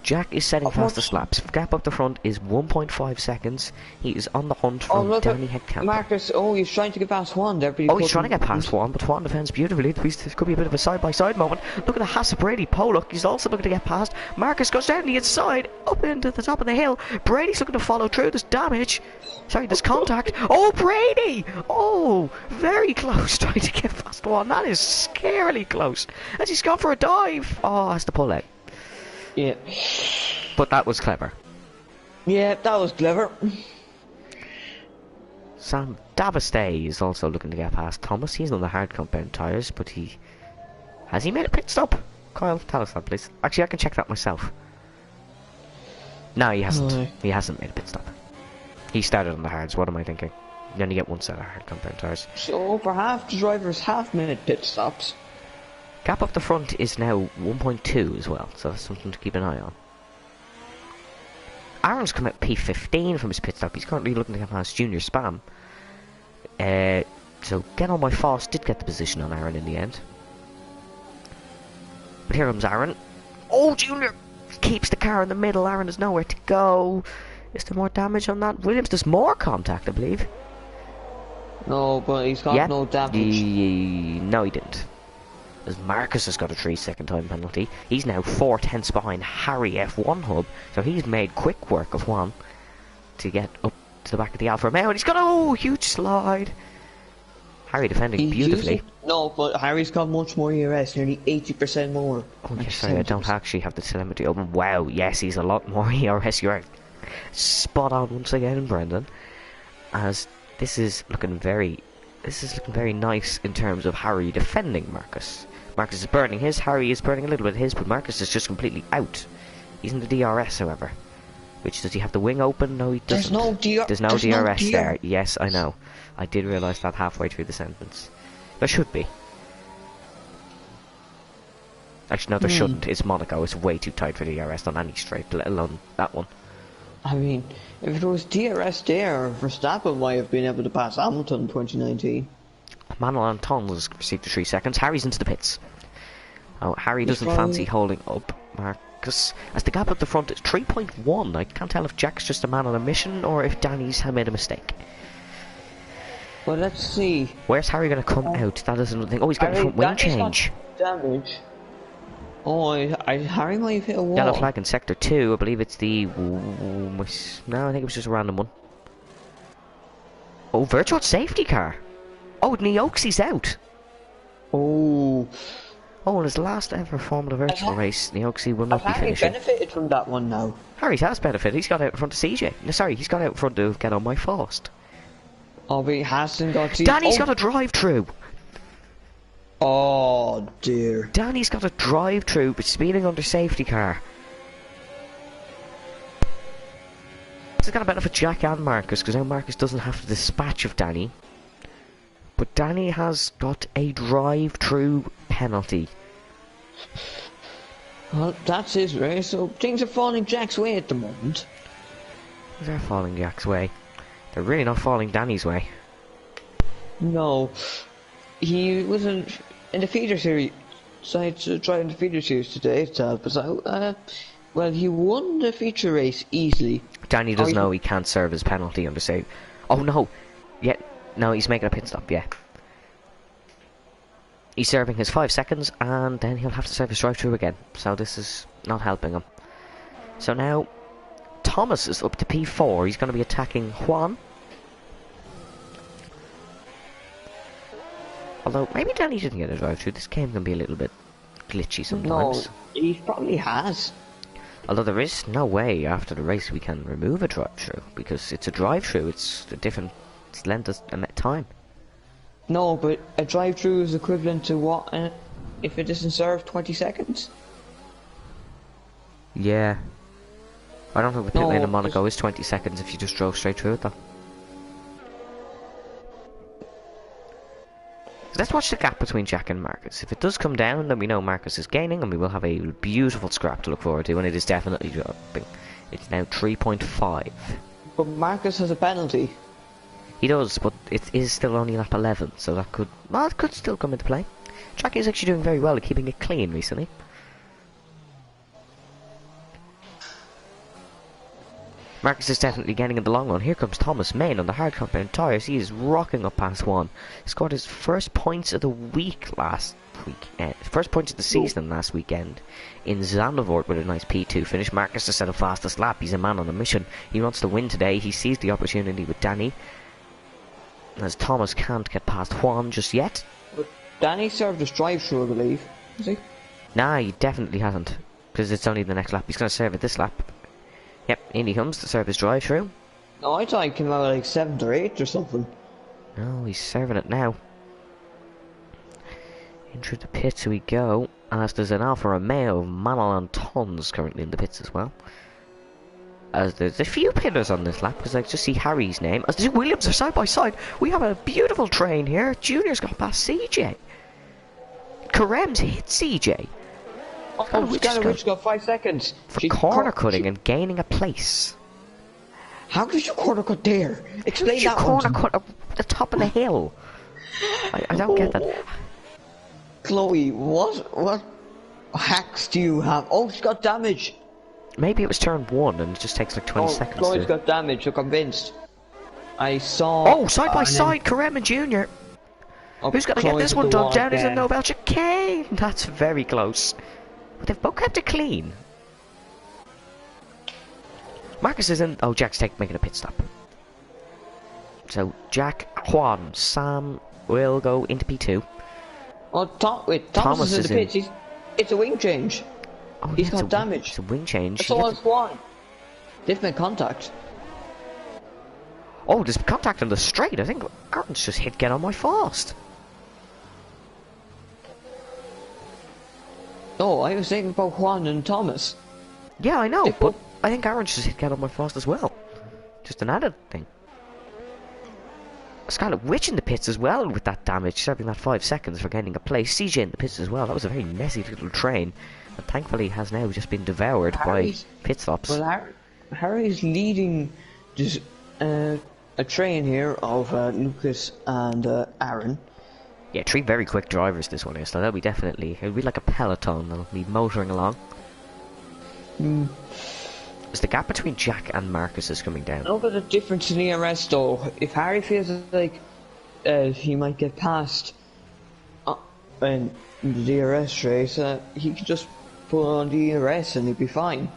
Jack is setting fastest laps. Gap up the front is 1.5 seconds. He is on the hunt from Danny Head Kemper. Marcus, he's trying to get past Juan there, but he's trying to get past Juan, but Juan defends beautifully. This could be a bit of a side-by-side moment. Look at the Haas Brady Pollock. He's also looking to get past. Marcus goes down the inside, up into the top of the hill. Brady's looking to follow through. There's damage. Sorry, there's contact. Oh, Brady! Oh, very close trying to get past Juan. That is scarily close. As he's gone for a dive. Oh, has to pull out. Yeah. But that was clever. Yeah, that was clever. Sam Davistay is also looking to get past Thomas. He's on the hard compound tyres, but has he made a pit stop? Kyle, tell us that, please. Actually, I can check that myself. No, he hasn't. No. He hasn't made a pit stop. He started on the hards. What am I thinking? You only get one set of hard compound tyres. So, for half the drivers have made pit stops. Gap up the front is now 1.2 as well, so that's something to keep an eye on. Aaron's come out P15 from his pit stop. He's currently looking to get past Junior Spam. So Get On My Foss did get the position on Aaron in the end. But here comes Aaron. Oh, Junior keeps the car in the middle. Aaron has nowhere to go. Is there more damage on that? Williams does more contact, I believe. No, but he's got no damage. No, he didn't. As Marcus has got a 3-second time penalty. He's now 4/10 behind Harry F1 Hub, so he's made quick work of Juan to get up to the back of the Alfa Romeo, and he's got a huge slide. Harry defending beautifully. No, but Harry's got much more ERS, nearly 80% more. Oh, yes, sorry, I don't actually have the telemetry open. Wow, yes, he's a lot more ERS. You're spot on once again, Brendan. As this is looking very nice in terms of Harry defending Marcus. Marcus is burning his, Harry is burning a little bit of his, but Marcus is just completely out. He's in the DRS, however. Which, does he have the wing open? No, he doesn't. There's no DRS there. Yes, I know. I did realise that halfway through the sentence. There should be. Actually, no, there shouldn't. It's Monaco. It's way too tight for DRS on any straight, let alone that one. I mean, if there was DRS there, Verstappen might have been able to pass Hamilton in 2019. Manuel Anton has received the 3 seconds. Harry's into the pits. Oh, Harry doesn't fancy holding up Marcus. As the gap at the front is 3.1. I can't tell if Jack's just a man on a mission or if Danny's made a mistake. Well, let's see. Where's Harry going to come out? That is another thing. Oh, he's getting front wing change. Damage. Oh, Harry might have hit a wall. Yellow flag in sector 2. I believe it's the... No, I think it was just a random one. Oh, virtual safety car. Oh, Neoxy's out. Oh. Oh, in his last ever Formula Virtual race, Neoxy will not be finishing. Harry benefited from that one now. Harry has benefited. He's got out in front of CJ. No, sorry, he's got out in front of Get On My Fast. Oh, but he hasn't got... Danny's got a drive-through. Oh, dear. Danny's got a drive-through, but speeding under safety car. This is going to benefit Jack and Marcus, because now Marcus doesn't have to dispatch of Danny. But Danny has got a drive-through penalty. Well, that's his race, so things are falling Jack's way at the moment. Things are falling Jack's way. They're really not falling Danny's way. No. He was in the feeder series. Decided to try in the feeder series today to help us out. Well, he won the feature race easily. Danny does know he can't serve his penalty under save. Oh no! Yeah, no, he's making a pit stop, yeah. He's serving his 5 seconds, and then he'll have to serve his drive-through again. So this is not helping him. So now, Thomas is up to P4. He's going to be attacking Juan. Although, maybe Danny didn't get a drive-through. This game can be a little bit glitchy sometimes. No, he probably has. Although there is no way after the race we can remove a drive-through, because it's a drive-through. It's a different length of time. No, but a drive-through is equivalent to what if it doesn't serve 20 seconds? Yeah. I don't think the pit lane in Monaco just... is 20 seconds if you just drove straight through it, though. Let's watch the gap between Jack and Marcus. If it does come down, then we know Marcus is gaining, and we will have a beautiful scrap to look forward to, and it is definitely dropping. It's now 3.5. But Marcus has a penalty. He does, but it is still only lap 11, so that could, well, it could still come into play. Jack is actually doing very well at keeping it clean recently. Marcus is definitely getting in the long run. Here comes Thomas Main on the hard compound tyres. He is rocking up past one. He scored his first points of the week last weekend. First points of the season last weekend in Zandvoort with a nice P2 finish. Marcus has set a fastest lap. He's a man on a mission. He wants to win today. He sees the opportunity with Danny, as Thomas can't get past Juan just yet. But Danny served his drive-through, I believe. Is he? Nah, he definitely hasn't, because it's only the next lap. He's going to serve it this lap. Yep, in he comes to serve his drive-through. No, I thought he came out like 7th or 8th or something. No, he's serving it now. In through the pits we go, as there's an Alfa Romeo of Manol and Tons currently in the pits as well. As there's a few pitters on this lap, because I just see Harry's name. As the Williams are side by side, we have a beautiful train here. Junior's got past CJ. Karem's hit CJ. Oh, Scanowich got 5 seconds. For corner cutting and gaining a place. How did you corner cut there? Explain that one. Corner cut at the top of the hill. I don't get that. Chloe, what hacks do you have? Oh, she's got damage. Maybe it was turn 1 and it just takes like 20 seconds. Chloe's got damage, I'm convinced. I saw... Oh, side by side, Karem and Junior. Who's going to get this one done? Down is a Nobel chicane. That's very close. But they've both kept it clean. Marcus is in... Oh, Jack's making a pit stop. So, Jack, Juan, Sam will go into P2. Oh, Thomas is in the pits. It's a wing change. Oh, He's got damage. It's a wing change. So has Juan. They've made contact. Oh, there's contact on the straight. I think Aaron's just hit get on my fast. Oh, I was thinking about Juan and Thomas. Yeah, I know, but I think Aaron's just hit get on my fast as well. Just an added thing. Scarlet Witch in the pits as well with that damage, serving that 5 seconds for getting a place. CJ in the pits as well. That was a very messy little train that thankfully has now just been devoured by pit stops. Well, Harry's leading this, a train here of Lucas and Aaron. Yeah, 3 very quick drivers this one is, so it'll be like a peloton. They'll be motoring along. As the gap between Jack and Marcus is coming down. Look at the difference in ERS though. If Harry feels like he might get past in the DRS race, he can just put on the ERS and he'll be fine.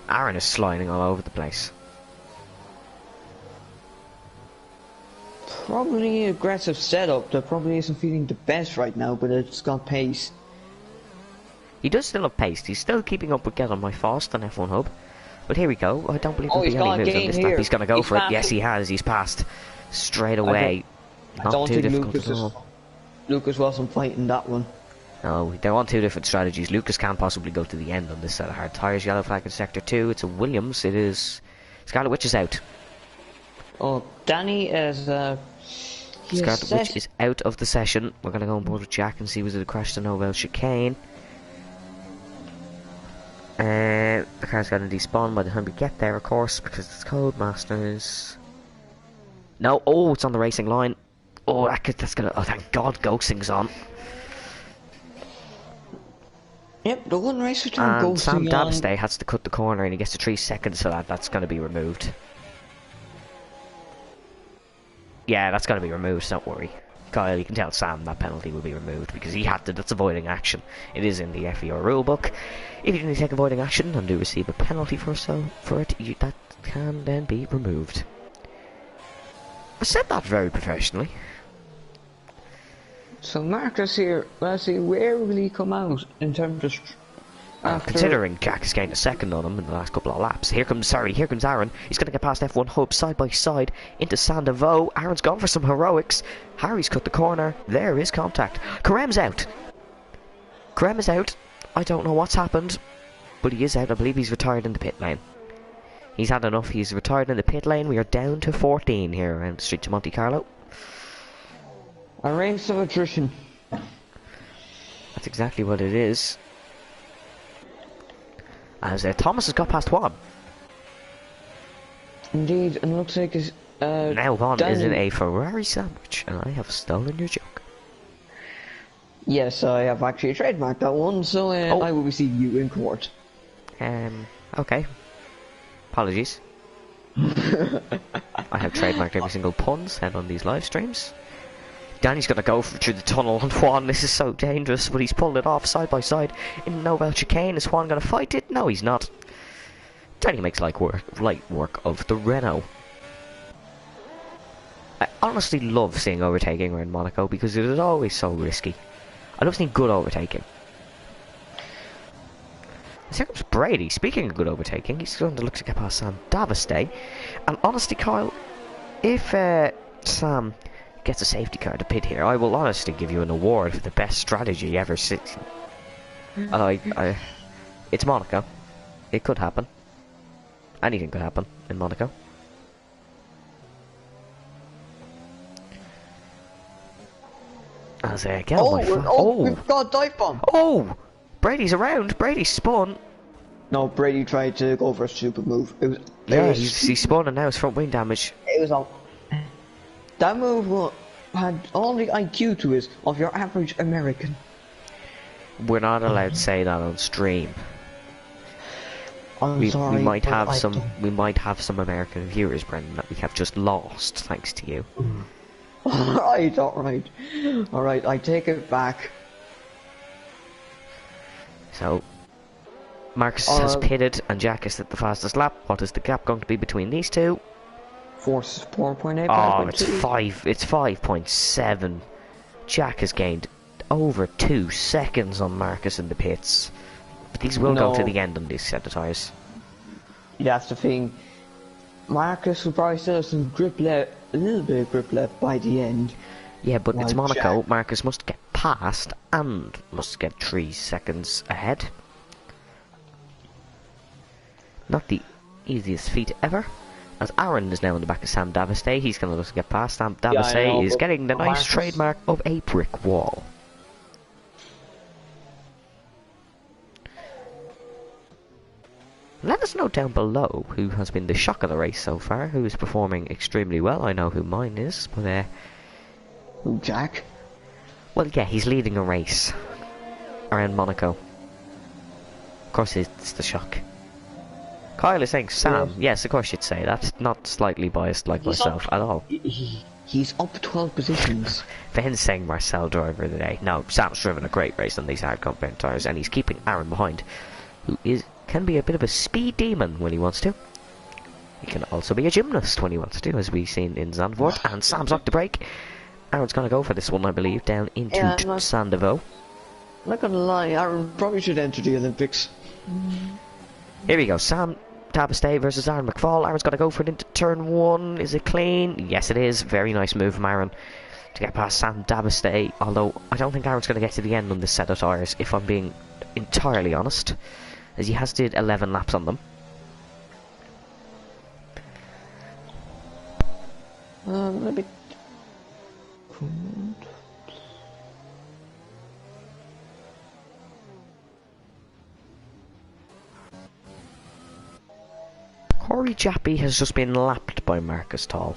Aaron is sliding all over the place. Probably aggressive setup that probably isn't feeling the best right now, but it's got pace. He does still have pace. He's still keeping up with Get On My Fast on F1 Hub. But here we go. I don't believe there'll be any moves on this lap. He's going to go for it. Yes, he has. He's passed straight away. I don't think Lucas wasn't fighting that one. No, they're on 2 different strategies. Lucas can't possibly go to the end on this set of hard tyres. Yellow flag in sector 2. It's a Williams. It is... Scarlet Witch is out. Oh, Danny is... Scarlet Witch is out of the session. We're going to go on board with Jack and see was it a crash to Nobel chicane. The car's going to despawn by the time we get there, of course, because it's Codemasters. No, oh, it's on the racing line. Oh, that's gonna... Oh, thank God, ghosting's on. Yep, the one race with ghosting Sam Dabstay has to cut the corner and he gets to 3 seconds, so that's going to be removed. Yeah, that's going to be removed, don't worry. Kyle, you can tell Sam that penalty will be removed because he had to. That's avoiding action. It is in the FER rulebook. If you didn't take avoiding action and do receive a penalty for it, that can then be removed. I said that very professionally. So Marcus here, let's see, where will he come out in terms of... Considering Jack has gained a second on him in the last couple of laps. Here comes Aaron. He's going to get past F1 Hub side by side into Sandovo. Aaron's gone for some heroics. Harry's cut the corner. There is contact. Karem's out. Karem is out. I don't know what's happened, but he is out. I believe he's retired in the pit lane. He's had enough. He's retired in the pit lane. We are down to 14 here around the streets of Monte Carlo. A race of attrition. That's exactly what it is. As Thomas has got past Juan. Indeed, and looks like his... now Juan is in a Ferrari sandwich, and I have stolen your joke. Yes, I have actually trademarked that one, so I will receive you in court. Okay. Apologies. I have trademarked every single pun said on these live streams. Danny's going to go through the tunnel on Juan. This is so dangerous, but he's pulled it off side by side in Nobel chicane. Is Juan going to fight it? No, he's not. Danny makes light work of the Renault. I honestly love seeing overtaking around Monaco because it is always so risky. I love seeing good overtaking. Here comes Brady. Speaking of good overtaking, he's going to look to get past Sam Daviste. And honestly, Kyle, if Sam gets a safety car to pit here, I will honestly give you an award for the best strategy ever seen. It's Monaco. It could happen. Anything could happen in Monaco. As we've got a dive bomb. Oh, Brady's around. Brady spun. No, Brady tried to go for a stupid move. He spun and now it's front wing damage. It was all. That move had all the IQ to it of your average American. We're not allowed to say that on stream. I'm sorry, we might have some American viewers, Brendan, that we have just lost thanks to you. Alright, I take it back. So, Marcus has pitted and Jack is at the fastest lap. What is the gap going to be between these two? 4.8. Oh, it's 5.7. Jack has gained over 2 seconds on Marcus in the pits. But these will go to the end on these set of tyres. That's the thing. Marcus will probably still have some grip left, a little bit of grip left by the end. Yeah, but it's Monaco. Jack. Marcus must get past and must get 3 seconds ahead. Not the easiest feat ever. As Aaron is now in the back of Sam Daviste, he's going to look to get past. Sam Daviste is getting the nice trademark of a brick wall. Let us know down below who has been the shock of the race so far, who is performing extremely well. I know who mine is, but Who, Jack? well, yeah, he's leading a race around Monaco. Of course it's the shock. Kyle is saying Sam. Yes, of course you'd say that. Not slightly biased like myself at all. He's up 12 positions. Ben's saying Marcel driver of the day. No, Sam's driven a great race on these hard compound tyres, and he's keeping Aaron behind, who can be a bit of a speed demon when he wants to. He can also be a gymnast when he wants to, as we've seen in Zandvoort. And Sam's off the brake. Aaron's going to go for this one, I believe, down into Sandovo. I'm not gonna lie, Aaron probably should enter the Olympics. Here we go, Sam Daviste versus Aaron McFall. Aaron's got to go for it into turn 1. Is it clean? Yes, it is. Very nice move from Aaron to get past Sam Daviste. Although, I don't think Aaron's going to get to the end on this set of tyres, if I'm being entirely honest, as he has did 11 laps on them. Let me... Corey Jappy has just been lapped by Marcus Tall.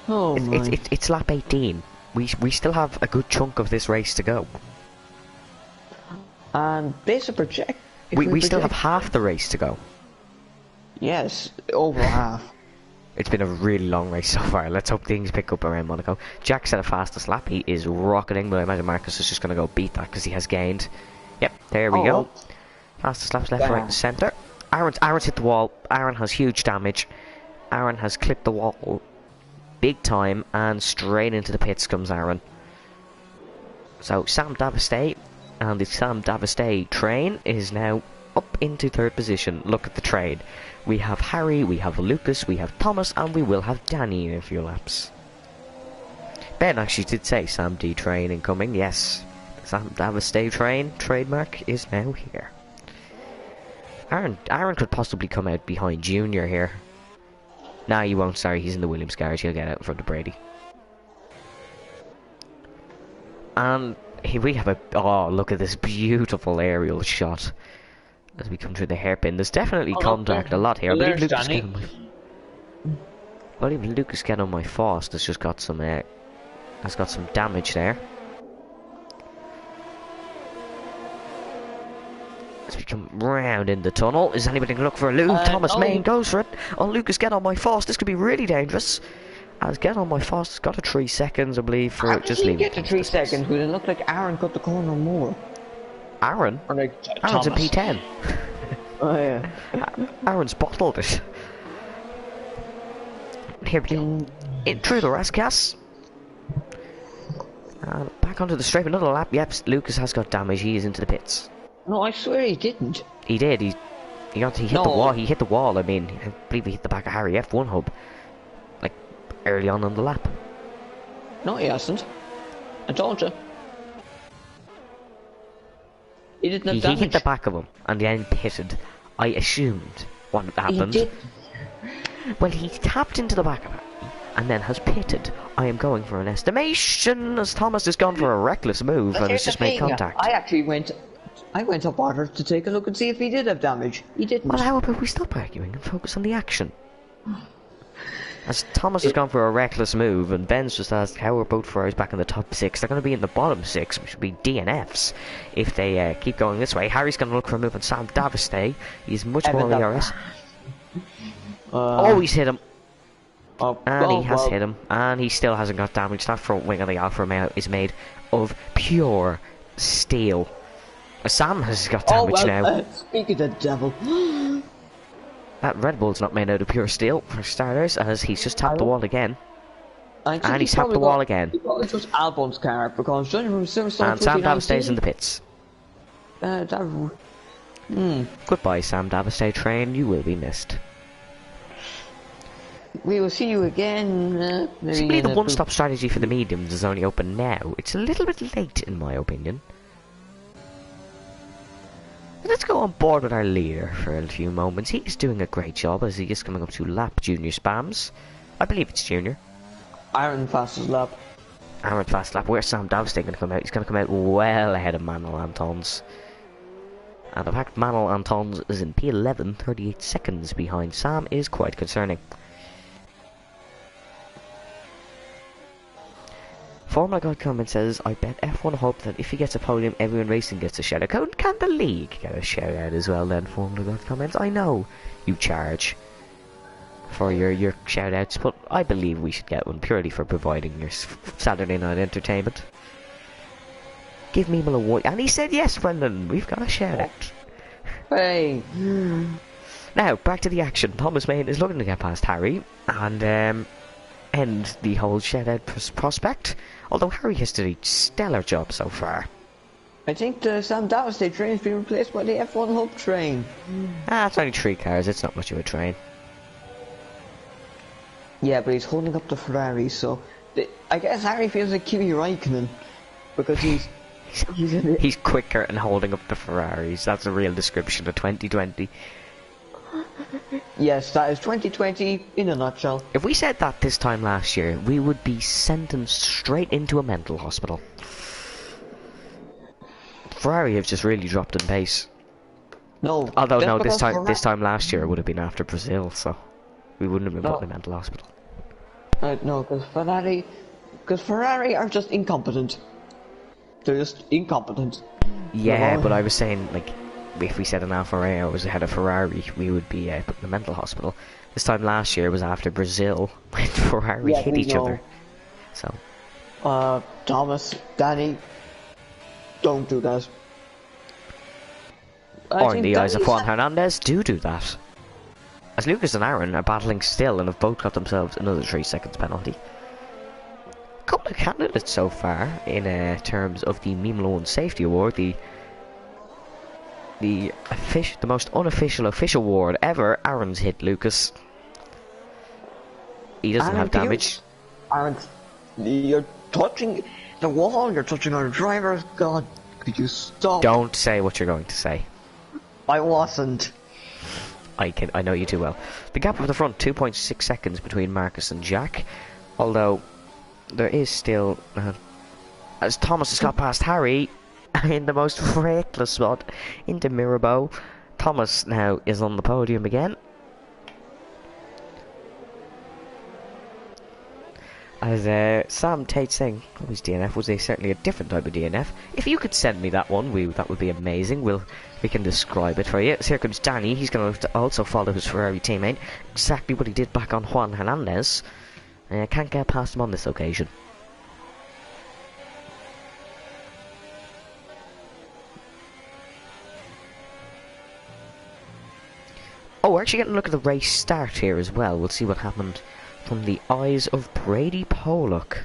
Oh it's lap 18. We still have a good chunk of this race to go. And based on project... We still have half the race to go. Yes, over half. It's been a really long race so far. Let's hope things pick up around Monaco. Jack set a fastest lap. He is rocketing, but I imagine Marcus is just going to go beat that because he has gained. Yep, there we go. Fastest laps left, right, and centre. Aaron's hit the wall. Aaron has huge damage. Aaron has clipped the wall big time, and straight into the pits comes Aaron. So Sam Davistay and the Sam Davistay train is now up into third position. Look at the train. We have Harry, we have Lucas, we have Thomas, and we will have Danny in a few laps. Ben actually did say Sam D train incoming. Yes, Sam Davistay train trademark is now here. Aaron could possibly come out behind Junior here. Nah, he won't. Sorry, he's in the Williams garage. He'll get out in front of Brady. And here we have a... Oh, look at this beautiful aerial shot as we come through the hairpin. There's definitely contact a lot here. I believe Lucas getting on my Faust has just got some damage there. As we come round in the tunnel, is anybody going to look for a Lou? Thomas Main goes for it. Oh, Lucas, get on my Faust. This could be really dangerous. As get on my Faust, has got a 3 seconds, I believe, for just leaving. Get to 3 seconds, but it looked like Aaron cut the corner more. Aaron? Or like Aaron's in P10. Oh yeah. Aaron's bottled it. Here we go. In through the Rascas. And back onto the straight, another lap. Yep, Lucas has got damage. He is into the pits. No, I swear he didn't. He did. He hit the wall. He hit the wall. I mean, I believe he hit the back of Harry F1 hub, like early on in the lap. No, he hasn't. I told you. He didn't have damage. He hit the back of him and then pitted. I assumed what happened. He did. Well, he tapped into the back of it and then has pitted. I am going for an estimation as Thomas has gone for a reckless move and has just made contact. I actually went up water to take a look and see if he did have damage. He didn't. Well, how about we stop arguing and focus on the action? As Thomas has gone for a reckless move, and Ben's just asked how are both Ferraris back in the top 6. They're going to be in the bottom 6, which would be DNFs if they keep going this way. Harry's going to look for a move on Sam Davistay. He's much more ERS. He's hit him. He has hit him, and he still hasn't got damage. That front wing of the Alfa Romeo is made of pure steel. Sam has got damage now. Speak of the devil. That Red Bull's not made out of pure steel, for starters, as he's just tapped the wall again. And he's tapped the wall again. He probably just Albon's car, because and Sam Davistay's in the pits. Goodbye, Sam Davistay train, you will be missed. We will see you again. Simply the one-stop strategy for the mediums is only open now. It's a little bit late, in my opinion. Let's go on board with our leader for a few moments. He is doing a great job as he is coming up to lap Junior spams. I believe it's Junior. Aaron fastest lap. Aaron fast lap. Where's Sam Davistay going to come out? He's going to come out well ahead of Manuel Antons. And the fact Manuel Antons is in P11, 38 seconds behind Sam is quite concerning. Formula God comment says, I bet F1 hope that if he gets a podium, everyone racing gets a shout out. Can the league get a shout out as well then, Formula God comments? I know you charge for your shout outs, but I believe we should get one purely for providing your Saturday night entertainment. Give me a award. And he said yes, Brendan, we've got a shout out. Hey. Now, back to the action. Thomas Main is looking to get past Harry and end the whole shout out prospect. Although Harry has done a stellar job so far. I think the Sam Davistay train has been replaced by the F1 Hub train. It's only 3 cars, it's not much of a train. Yeah, but he's holding up the Ferrari, so... I guess Harry feels like Kimi Raikkonen. Because he's quicker and holding up the Ferraris. That's a real description of 2020. Yes, that is 2020 in a nutshell. If we said that this time last year, we would be sentenced straight into a mental hospital. Ferrari have just really dropped in pace. No. Although no, this time last year would have been after Brazil, so we wouldn't have been put in a mental hospital. No, because Ferrari are just incompetent. They're just incompetent. Yeah, but I was saying, like, if we said an Alfa Romeo was ahead of Ferrari, we would be put in a mental hospital. This time last year was after Brazil when Ferrari Yeah, hit we each know. other. So, Thomas, Danny, don't do that. I or in think the eyes of Danny's Juan Hernandez, do that. As Lucas and Aaron are battling still and have both got themselves another 3 seconds penalty. A couple of candidates so far in terms of the Mimolone Safety Award, the most unofficial official award ever. Aaron's hit Lucas. He doesn't have damage. Aaron, you're touching the wall, you're touching our driver. God, could you stop? Don't say what you're going to say. I wasn't. I know you too well. The gap at the front, 2.6 seconds between Marcus and Jack. Although, there is still... as Thomas has got past Harry in the most reckless spot into Mirabeau. Thomas now is on the podium again. As Sam Tate saying, oh, his DNF was certainly a different type of DNF. If you could send me that one, that would be amazing. We can describe it for you. So here comes Danny. He's going to also follow his Ferrari teammate. Exactly what he did back on Juan Hernandez. Can't get past him on this occasion. Oh, we're actually getting a look at the race start here as well. We'll see what happened from the eyes of Brady Pollock.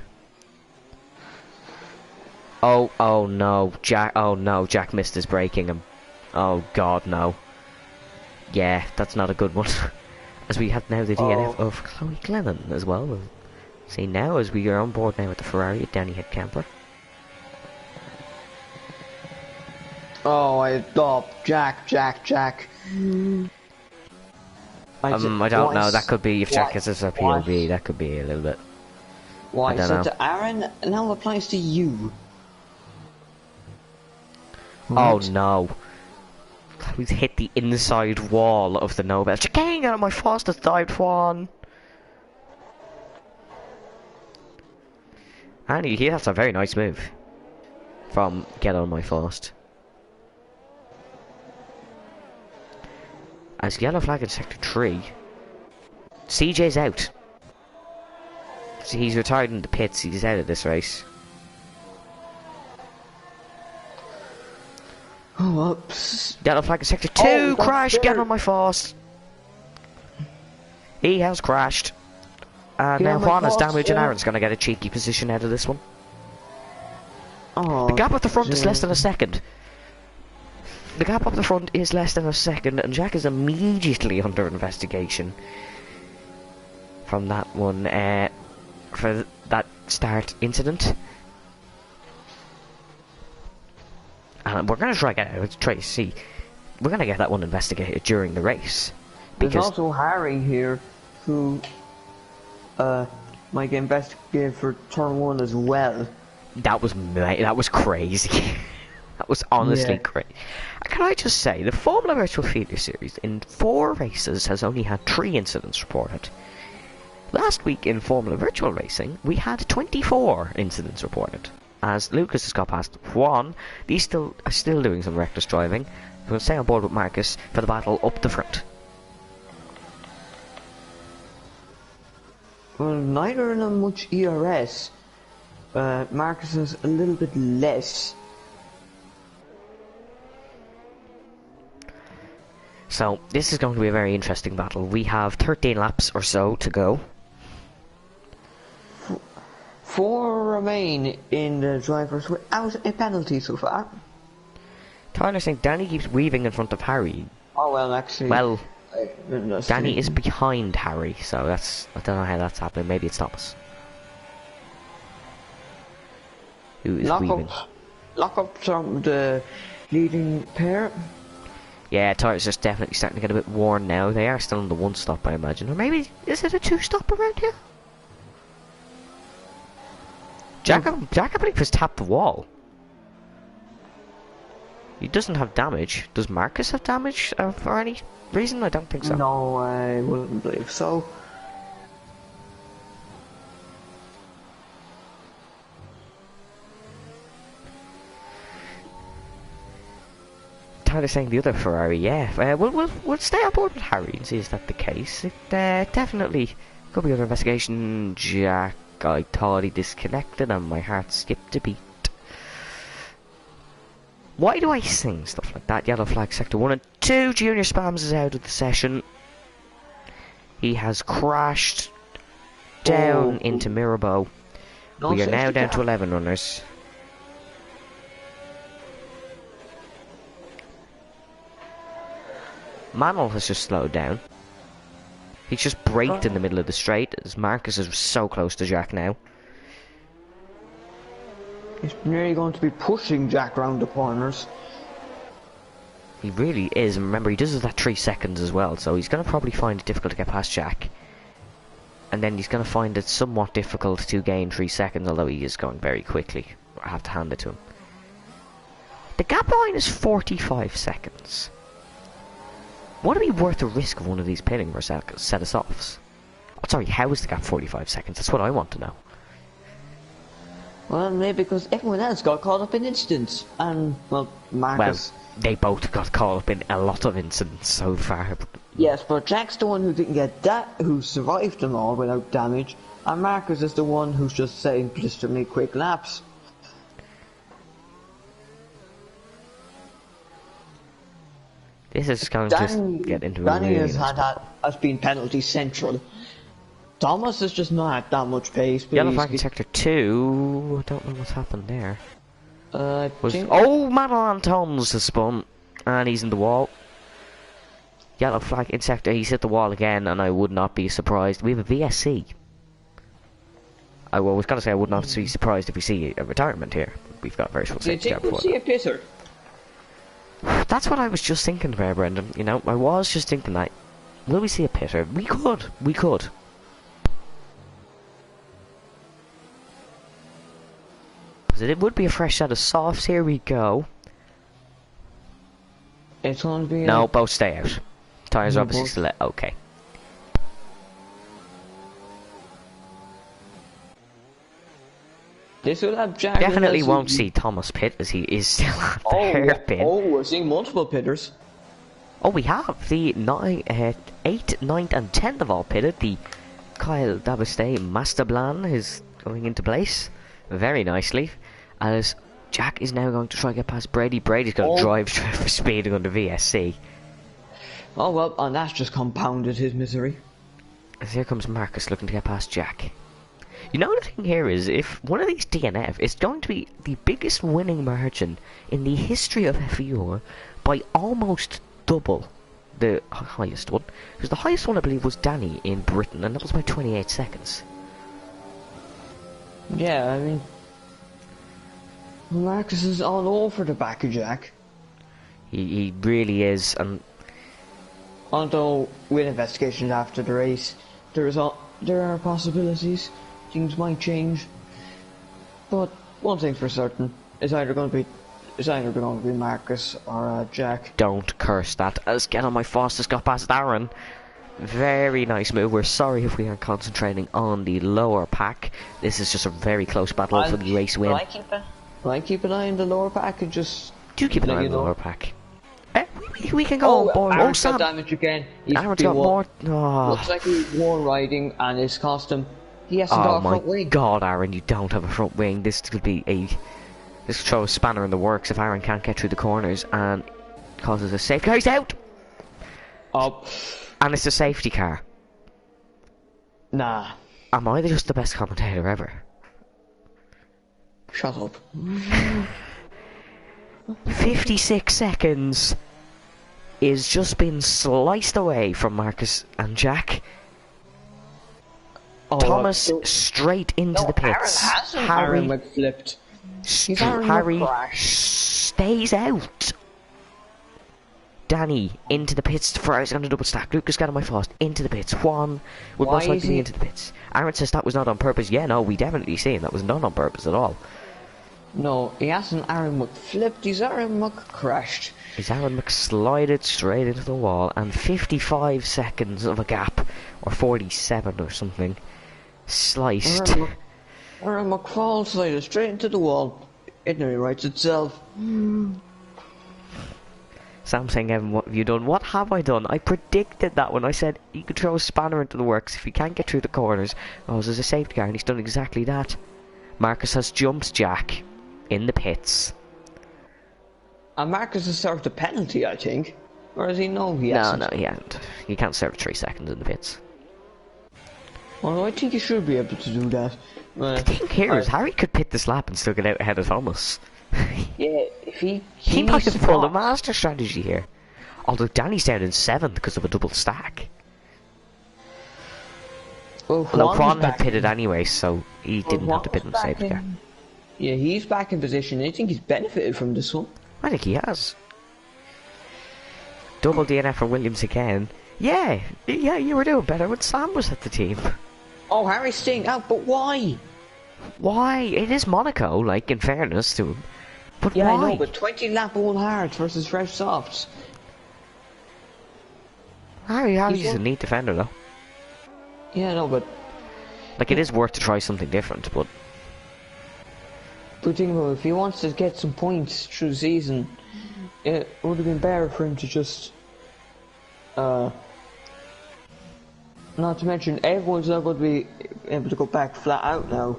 Oh no, Jack missed his braking and oh god, no. Yeah, that's not a good one. As we have now the DNF of Chloe Glennon as well. We'll see now as we are on board now with the Ferrari at Danny Head Camper. Oh, Jack. I don't know, that could be, if Jack is a POV, that could be a little bit... Why, I don't so know. to Aaron, now applies to you. Oh no. We've hit the inside wall of the Nobel. Chicane out of my fastest dived one. And that's a very nice move. From get on my fast. As yellow flag in sector 3. CJ's out. So he's retired in the pits, he's out of this race. Oh, oops. Yellow flag in sector 2, crash, get on my fast. He has crashed. And now Juan has damage and Aaron's going to get a cheeky position out of this one. Oh, The gap at the front is less than a second. The gap up the front is less than a second, and Jack is immediately under investigation from that one, for that start incident. And we're going to try to see. We're going to get that one investigated during the race. There's also Harry here, who might get investigated for turn 1 as well. That was crazy. That was honestly great. Can I just say, the Formula Virtual Feeder Series in 4 races has only had 3 incidents reported. Last week in Formula Virtual Racing, we had 24 incidents reported. As Lucas has got past Juan, these are still doing some reckless driving. We're going to stay on board with Marcus for the battle up the front. Well, neither of them much ERS. Marcus is a little bit less. So, this is going to be a very interesting battle. We have 13 laps or so to go. 4 remain in the drivers without a penalty so far. Tyler saying Danny keeps weaving in front of Harry. Oh, well, actually... Well, Danny is behind Harry, so I don't know how that's happening. Maybe it's Thomas. Who is weaving. Lock up from the leading pair. Yeah, Tyler's just definitely starting to get a bit worn now. They are still on the 1 stop, I imagine. Or maybe, is it a 2 stop around here? Jack, I believe, has tapped the wall. He doesn't have damage. Does Marcus have damage for any reason? I don't think so. No, I wouldn't believe so. Tyler saying the other Ferrari, yeah. We'll stay on board with Harry and see is that the case. It definitely could be under investigation. Jack, I thought he disconnected and my heart skipped a beat. Why do I sing stuff like that? Yellow flag sector 1 and 2. Junior Spams is out of the session. He has crashed down into Mirabeau. We are now down to 11 runners. Manel has just slowed down. He's just braked in the middle of the straight as Marcus is so close to Jack now. He's nearly going to be pushing Jack round the corners. He really is, and remember he does that 3 seconds as well, so he's going to probably find it difficult to get past Jack. And then he's going to find it somewhat difficult to gain 3 seconds, although he is going very quickly. I have to hand it to him. The gap behind is 45 seconds. Would it be worth the risk of one of these pitting or set of softs? Oh, sorry, how is the gap 45 seconds? That's what I want to know. Well, maybe because everyone else got caught up in incidents, and, well, Marcus... Well, they both got caught up in a lot of incidents so far. Yes, but Jack's the one who didn't get who survived them all without damage, and Marcus is the one who's just setting blisteringly quick laps. This is going to get into a Danny really has been penalty central. Thomas has just not had that much pace. Yellow flag in sector 2. I don't know what's happened there. Oh, Madeline Toms has spun, and he's in the wall. Yellow flag in sector. He's hit the wall again, and I would not be surprised. We have a VSC. I was going to say I would not be surprised if we see a retirement here. We've got very short safety car before. Do you think we'll see a pitter? That's what I was just thinking there, Brendan. You know, I was just thinking that. Will we see a pitter? We could. We could. It would be a fresh set of softs. Here we go. It's going to be... No, both stay out. Tyres are obviously still out. Okay. This will have Jack... Definitely won't see Thomas pit as he is still at the hairpin. Oh, we're seeing multiple pitters. Oh, we have the 8th, 9th and 10th of all pitted. The Kyle Dabastay Masterblan is going into place very nicely. As Jack is now going to try to get past Brady. Brady's going to drive for speeding on the VSC. Oh well, and that's just compounded his misery. As here comes Marcus looking to get past Jack. You know the thing here is, if one of these DNF is going to be the biggest winning margin in the history of F4 by almost double the highest one. Because the highest one I believe was Danny in Britain, and that was by 28 seconds. Yeah, I mean... Marcus is all over the back of Jack. He really is, and... Although, with investigations after the race, there are possibilities. Things might change. But one thing's for certain, it's either going to be Marcus or Jack. Don't curse that, as get on my fastest got past Aaron. Very nice move. We're sorry if we aren't concentrating on the lower pack. This is just a very close battle for the race win. Will I keep an eye on the lower pack and just... Do keep an eye on the lower pack. We can go on board. Aaron's got damage again. Aaron's got more... Oh. Looks like he's worn riding and it's cost him... He hasn't got a front wing. Oh my god, Aaron, you don't have a front wing. This could be a... This could throw a spanner in the works if Aaron can't get through the corners and causes a safety car. He's out! Up. And it's a safety car. Nah. Am I just the best commentator ever? Shut up. 56 seconds is just been sliced away from Marcus and Jack. Oh, Thomas straight into the pits. Aaron McFlipped. Harry stays out. Danny into the pits. Ferrari's going to double stack. Lucas got on my fast into the pits. Juan would most likely be into the pits. Aaron says that was not on purpose. Yeah, no, we definitely see him. That was not on purpose at all. No, he hasn't Aaron McFlipped. He's Aaron McCrashed. He's Aaron McSlided straight into the wall, and 55 seconds of a gap, or 47 or something, sliced. Aaron McFall slided straight into the wall. It nearly writes itself. Sam saying, Evan, what have you done? What have I done? I predicted that when I said you could throw a spanner into the works if you can't get through the corners. Oh, there's a safety car, and he's done exactly that. Marcus has jumped Jack in the pits. And Marcus has served a penalty, I think. Or does he know he No, hasn't? no, he hasn't. You can't serve 3 seconds in the pits. Well, I think he should be able to do that. The thing here is Harry could pit this lap and still get out ahead of Thomas. Yeah, if he might needs have to pulled a cross. master strategy here. Although Danny's down in 7th because of a double stack. Well, Although Juan's Juan had back pitted in- anyway, so he didn't have to pit in the Juan's safety back car. in- Yeah, he's back in position. I think he's benefited from this one. I think he has. Double DNF for Williams again. Yeah, you were doing better when Sam was at the team. Oh, Harry's staying out, but why? Why? It is Monaco, like, in fairness to him. But Yeah, why? I know, but 20 lap all hards versus fresh softs. Harry's a neat defender, though. Yeah, no, but Like, it is worth to try something different, but... think about it, if he wants to get some points through the season, it would have been better for him to just, not to mention, everyone's not going to be able to go back flat out now.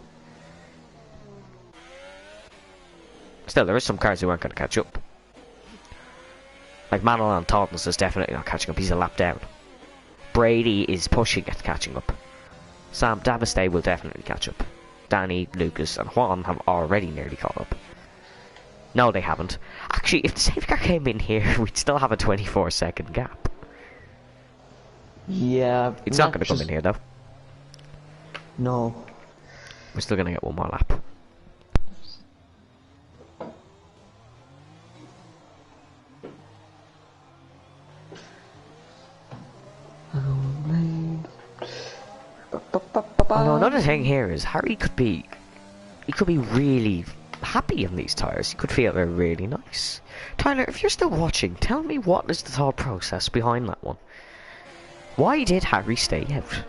Still, there is some cars who aren't going to catch up. Like, Manuel and Taunton's is definitely not catching up, he's a lap down. Brady is pushing at catching up. Sam Davistay will definitely catch up. Danny, Lucas and Juan have already nearly caught up. No, they haven't. Actually, if the safety car came in here, we'd still have a 24-second gap. Yeah. It's not going to come in here, though. No. We're still going to get one more lap. Although another thing here is Harry could be really happy on these tyres. He could feel they're really nice. Tyler, if you're still watching, tell me what is the thought process behind that one. Why did Harry stay out?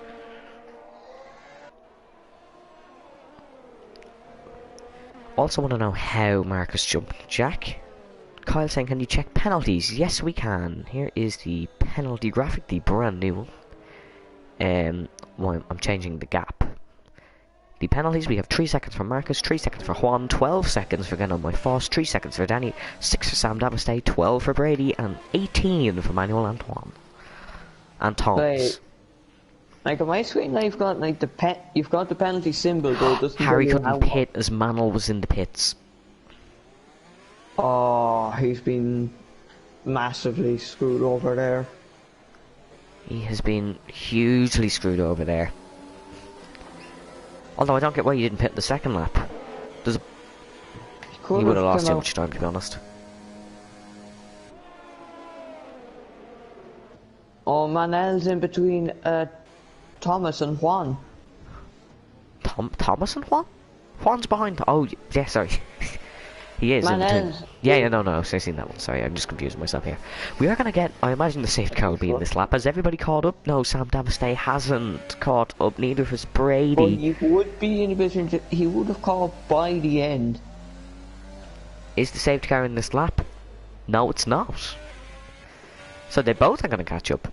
Also want to know how Marcus jumped Jack. Kyle saying, can you check penalties? Yes, we can. Here is the penalty graphic, the brand new one. Well, I'm changing the gap. The penalties, we have 3 seconds for Marcus, 3 seconds for Juan, 12 seconds for Geno My Foss, 3 seconds for Danny, 6 for Sam Davistay, 12 for Brady, and 18 for Manuel Antoine. And Thomas. Wait. Like on my screen now you've got like you've got the penalty symbol, but it doesn't Harry tell you couldn't pit as Manuel was in the pits. Oh, he's been massively screwed over there. He has been hugely screwed over there. Although I don't get why you didn't pit the second lap. He would have lost too much time, to be honest. Oh, Manel's in between Thomas and Juan. Thomas and Juan? Juan's behind. Oh, yeah, sorry. He is in Manel. between. Yeah, no, I've seen that one. Sorry, I'm just confusing myself here. We are going to get... I imagine the safety car will be in this lap. Has everybody caught up? No, Sam Davistay hasn't caught up. Neither has Brady. Well, he would be in a position to... He would have caught by the end. Is the safety car in this lap? No, it's not. So they both are going to catch up.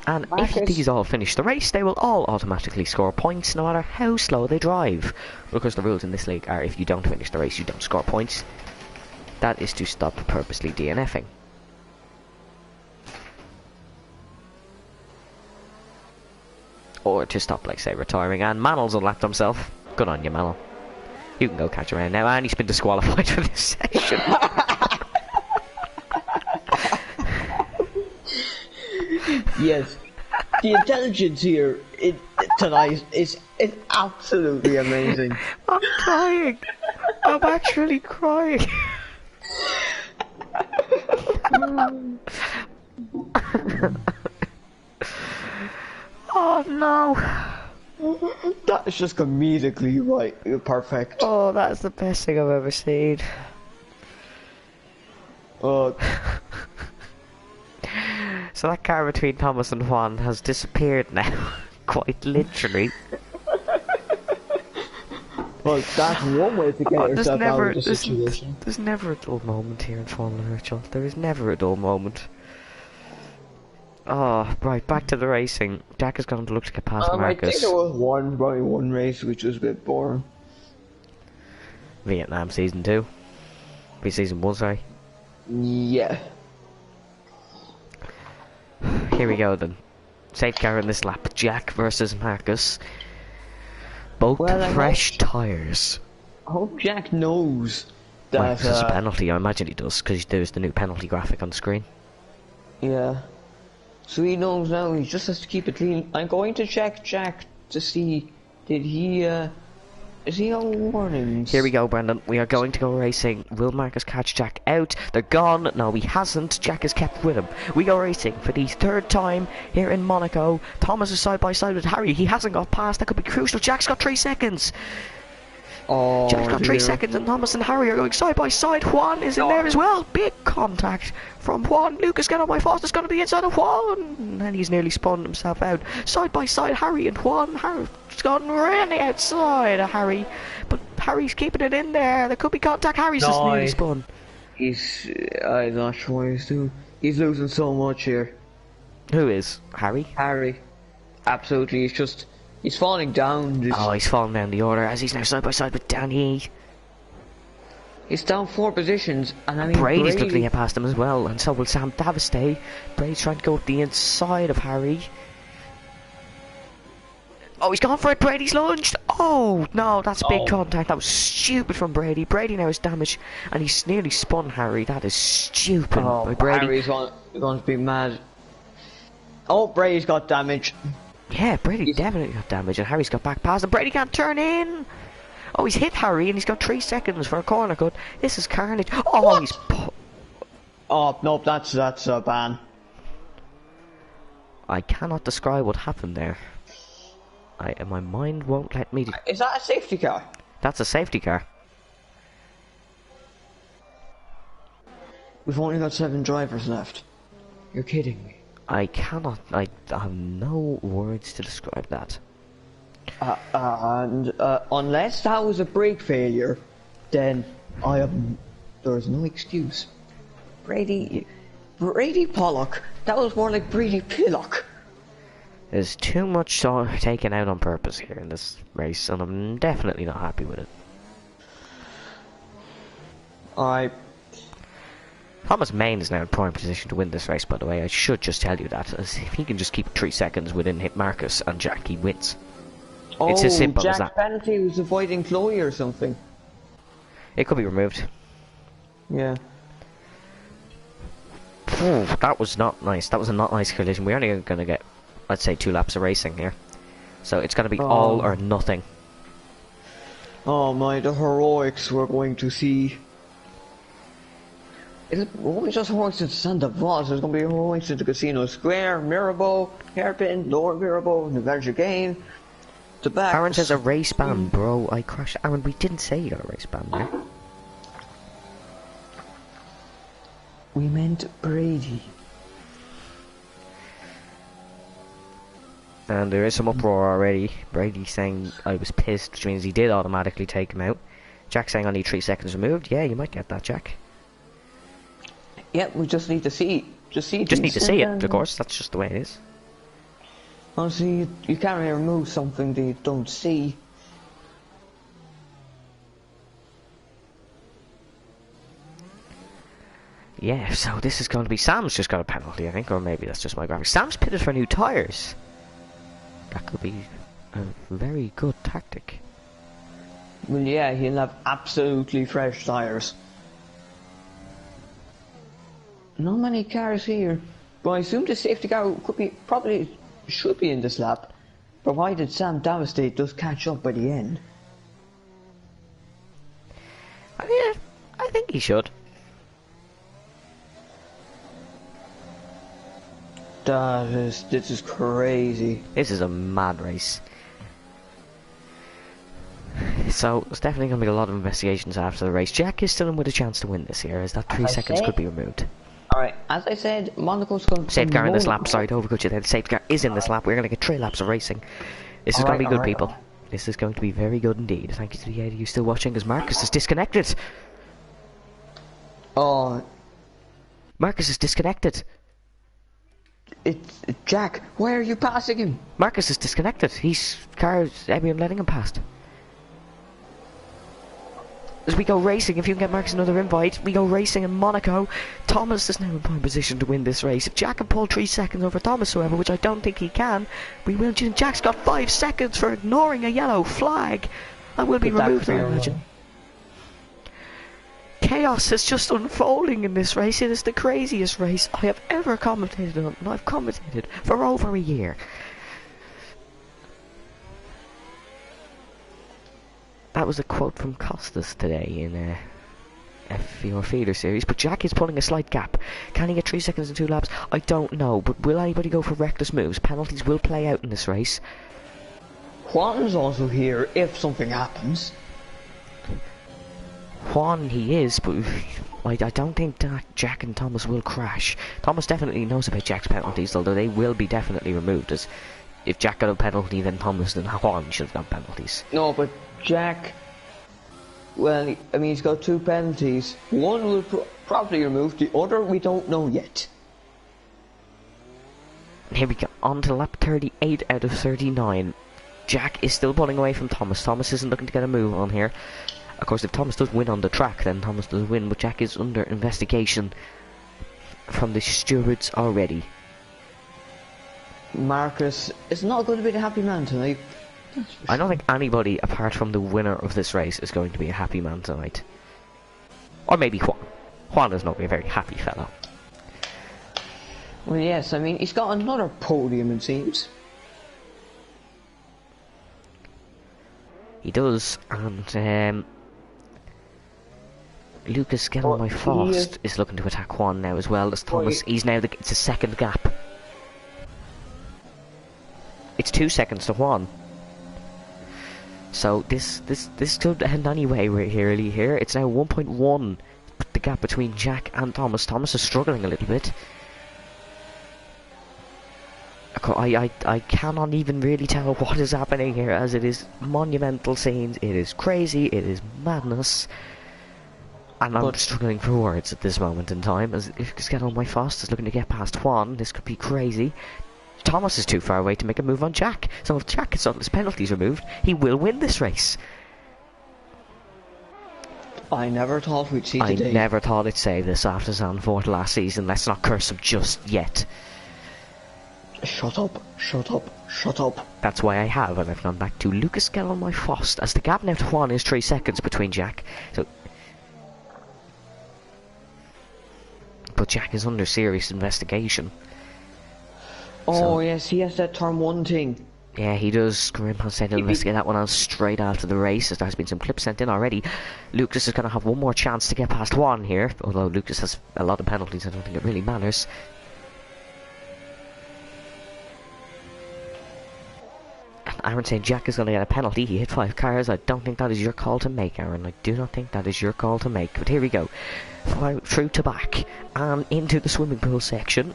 And if these all finish the race, they will all automatically score points, no matter how slow they drive. Because the rules in this league are if you don't finish the race, you don't score points. That is to stop purposely DNFing. Or to stop, like, say, retiring. And Manel's unlapped himself. Good on you, Manel. You can go catch around now, and he's been disqualified for this session. Yes. The intelligence here tonight is absolutely amazing. I'm crying. I'm actually crying. Oh no. That is just comedically perfect. Oh, that's the best thing I've ever seen. So that car between Thomas and Juan has disappeared now. Quite literally. Well, that's one way to get Oh, yourself out of the situation. there's never a dull moment here in Formula Virtual. There is never a dull moment. Oh, right, back to the racing. Jack is going to look to get past I think Marcus. there was probably one race which was a bit boring. Vietnam Season 2. Season 1, sorry. Yeah. Here we go then. Safety car in this lap. Jack versus Marcus. Both Well, fresh tyres. I hope Jack knows that. Well, there's a penalty, I imagine he does, because there's the new penalty graphic on the screen. Yeah. So he knows now, he just has to keep it clean. I'm going to check Jack to see, did he, is he on warnings? Here we go, Brendan. We are going to go racing. Will Marcus catch Jack out? They're gone. No, he hasn't. Jack is kept with him. We go racing for the third time here in Monaco. Thomas is side by side with Harry. He hasn't got past. That could be crucial. Jack's got 3 seconds. Oh, Jack's got 3 seconds, and Thomas and Harry are going side by side. Juan is in there as well. Big contact from Juan. Lucas, get on my fast. It's going to be inside of Juan. And he's nearly spun himself out. Side by side, Harry and Juan. Harry's gone really outside of Harry. But Harry's keeping it in there. There could be contact. Harry's just nearly spun. I'm not sure what he's doing. He's losing so much here. Who is? Harry? Harry. Absolutely, he's falling down. Oh, he's fallen down the order as he's now side by side with Danny. He's down 4 positions, and I mean Brady's looking to get past him as well, and so will Sam Davistay. Brady's trying to go up the inside of Harry. Oh, he's gone for it. Brady's lunged. Oh, no, that's big contact. That was stupid from Brady. Brady now is damaged, and he's nearly spun Harry. That is stupid by Brady. Harry's going to be mad. Oh, Brady's got damage. Yeah, Brady definitely got damage, and Harry's got back past him. Brady can't turn in. Oh, he's hit Harry, and he's got 3 seconds for a corner cut. This is carnage. Oh, what? He's... Oh, nope, that's a ban. I cannot describe what happened there. My mind won't let me... Is that a safety car? That's a safety car. We've only got 7 drivers left. You're kidding me. I cannot... I have no words to describe that. Unless that was a brake failure, then there's no excuse. Brady Pollock. That was more like Brady Pillock. There's too much taken out on purpose here in this race, and I'm definitely not happy with it. Thomas Main is now in prime position to win this race, by the way. I should just tell you that, as if he can just keep 3 seconds within hit Marcus and Jack, he wins. It's as simple as that. Jack's penalty was avoiding Chloe or something. It could be removed. Yeah. Ooh, that was not nice. That was a not nice collision. We're only going to get, let's say, 2 laps of racing here. So it's going to be all or nothing. Oh my, the heroics we're going to see. It won't be just heroics at Santa Vos. There's going to be heroics at the Casino Square, Mirabeau, Hairpin, Lower Mirabeau, Nevers Gain. The back. Aaron says a race ban, bro. I crashed. Aaron, we didn't say you got a race ban there. We meant Brady. And there is some uproar already. Brady saying I was pissed, which means he did automatically take him out. Jack saying I need 3 seconds removed. Yeah, you might get that, Jack. Yeah, we just need to see. Just need to see it, of course. That's just the way it is. Honestly, you can't really remove something that you don't see. Yeah, so this is going to be... Sam's just got a penalty, I think, or maybe that's just my graphics. Sam's pitted for new tyres. That could be a very good tactic. Well, yeah, he'll have absolutely fresh tyres. Not many cars here, but I assume the safety car should be in this lap, provided Sam Davistay does catch up by the end. I think he should. This is crazy. This is a mad race. So, there's definitely going to be a lot of investigations after the race. Jack is still in with a chance to win this here, as that 3 seconds could be removed. Alright, as I said, Monaco's going to... Safety car in this lap, sorry to overcut you there. The safety car is in this lap. We're going to get 3 laps of racing. This is going to be good, people. This is going to be very good indeed. Thank you to the 8 of you still watching, as Marcus is disconnected. Oh, Marcus is disconnected. it's Jack. Why are you passing him? Marcus is disconnected. He's cars. Everyone letting him past. As we go racing, if you can get Marcus another invite, we go racing in Monaco. Thomas is now in prime position to win this race. If Jack can pull 3 seconds over Thomas, however, which I don't think he can, we will. Jack's got 5 seconds for ignoring a yellow flag. That will be removed, I imagine. Chaos is just unfolding in this race. It is the craziest race I have ever commentated on, and I've commentated for over a year. That was a quote from Costas today in F4 Feeder Series, but Jack is pulling a slight gap. Can he get 3 seconds in 2 laps? I don't know, but will anybody go for reckless moves? Penalties will play out in this race. Juan's also here if something happens. Juan, he is, but I don't think that Jack and Thomas will crash. Thomas definitely knows about Jack's penalties, although they will be definitely removed, as if Jack got a penalty, then Thomas and Juan should have got penalties. No, but Jack, well, I mean, he's got 2 penalties. One will probably remove, the other we don't know yet. Here we go, on to lap 38 out of 39. Jack is still pulling away from Thomas. Thomas isn't looking to get a move on here. Of course, if Thomas does win on the track, then Thomas does win, but Jack is under investigation from the stewards already. Marcus is not going to be the happy man tonight. I don't think anybody, apart from the winner of this race, is going to be a happy man tonight. Or maybe Juan. Juan is not a very happy fellow. Well, yes, I mean, he's got another podium, it seems. He does, and Lucas get on my fast is looking to attack Juan now as well as Thomas. He's now it's a second gap. It's 2 seconds to Juan. So this could end anyway really here. It's now 1.1, the gap between Jack and Thomas. Thomas is struggling a little bit. I cannot even really tell what is happening here, as it is monumental scenes, it is crazy, it is madness. And I'm struggling for words at this moment in time, as if Lucas get on my fast is looking to get past Juan. This could be crazy. Thomas is too far away to make a move on Jack, so if Jack gets all his penalties removed, he will win this race. I never thought we'd see today. I never thought it'd say this after Zandvoort last season. Let's not curse him just yet. Shut up, shut up, shut up. That's why I have, and I've gone back to Lucas get on my fast, as the gap now to Juan is 3 seconds between Jack. So, but Jack is under serious investigation. Oh So, yes, he has that turn 1 thing. yeah, he does. Grimpa said he'll investigate that one out straight after the race, as there has been some clips sent in already. Lucas is going to have one more chance to get past Juan here, although Lucas has a lot of penalties. I don't think it really matters. Aaron saying Jack is going to get a penalty. He hit 5 cars. I don't think that is your call to make, Aaron. I do not think that is your call to make. But here we go. Through to back and into the swimming pool section.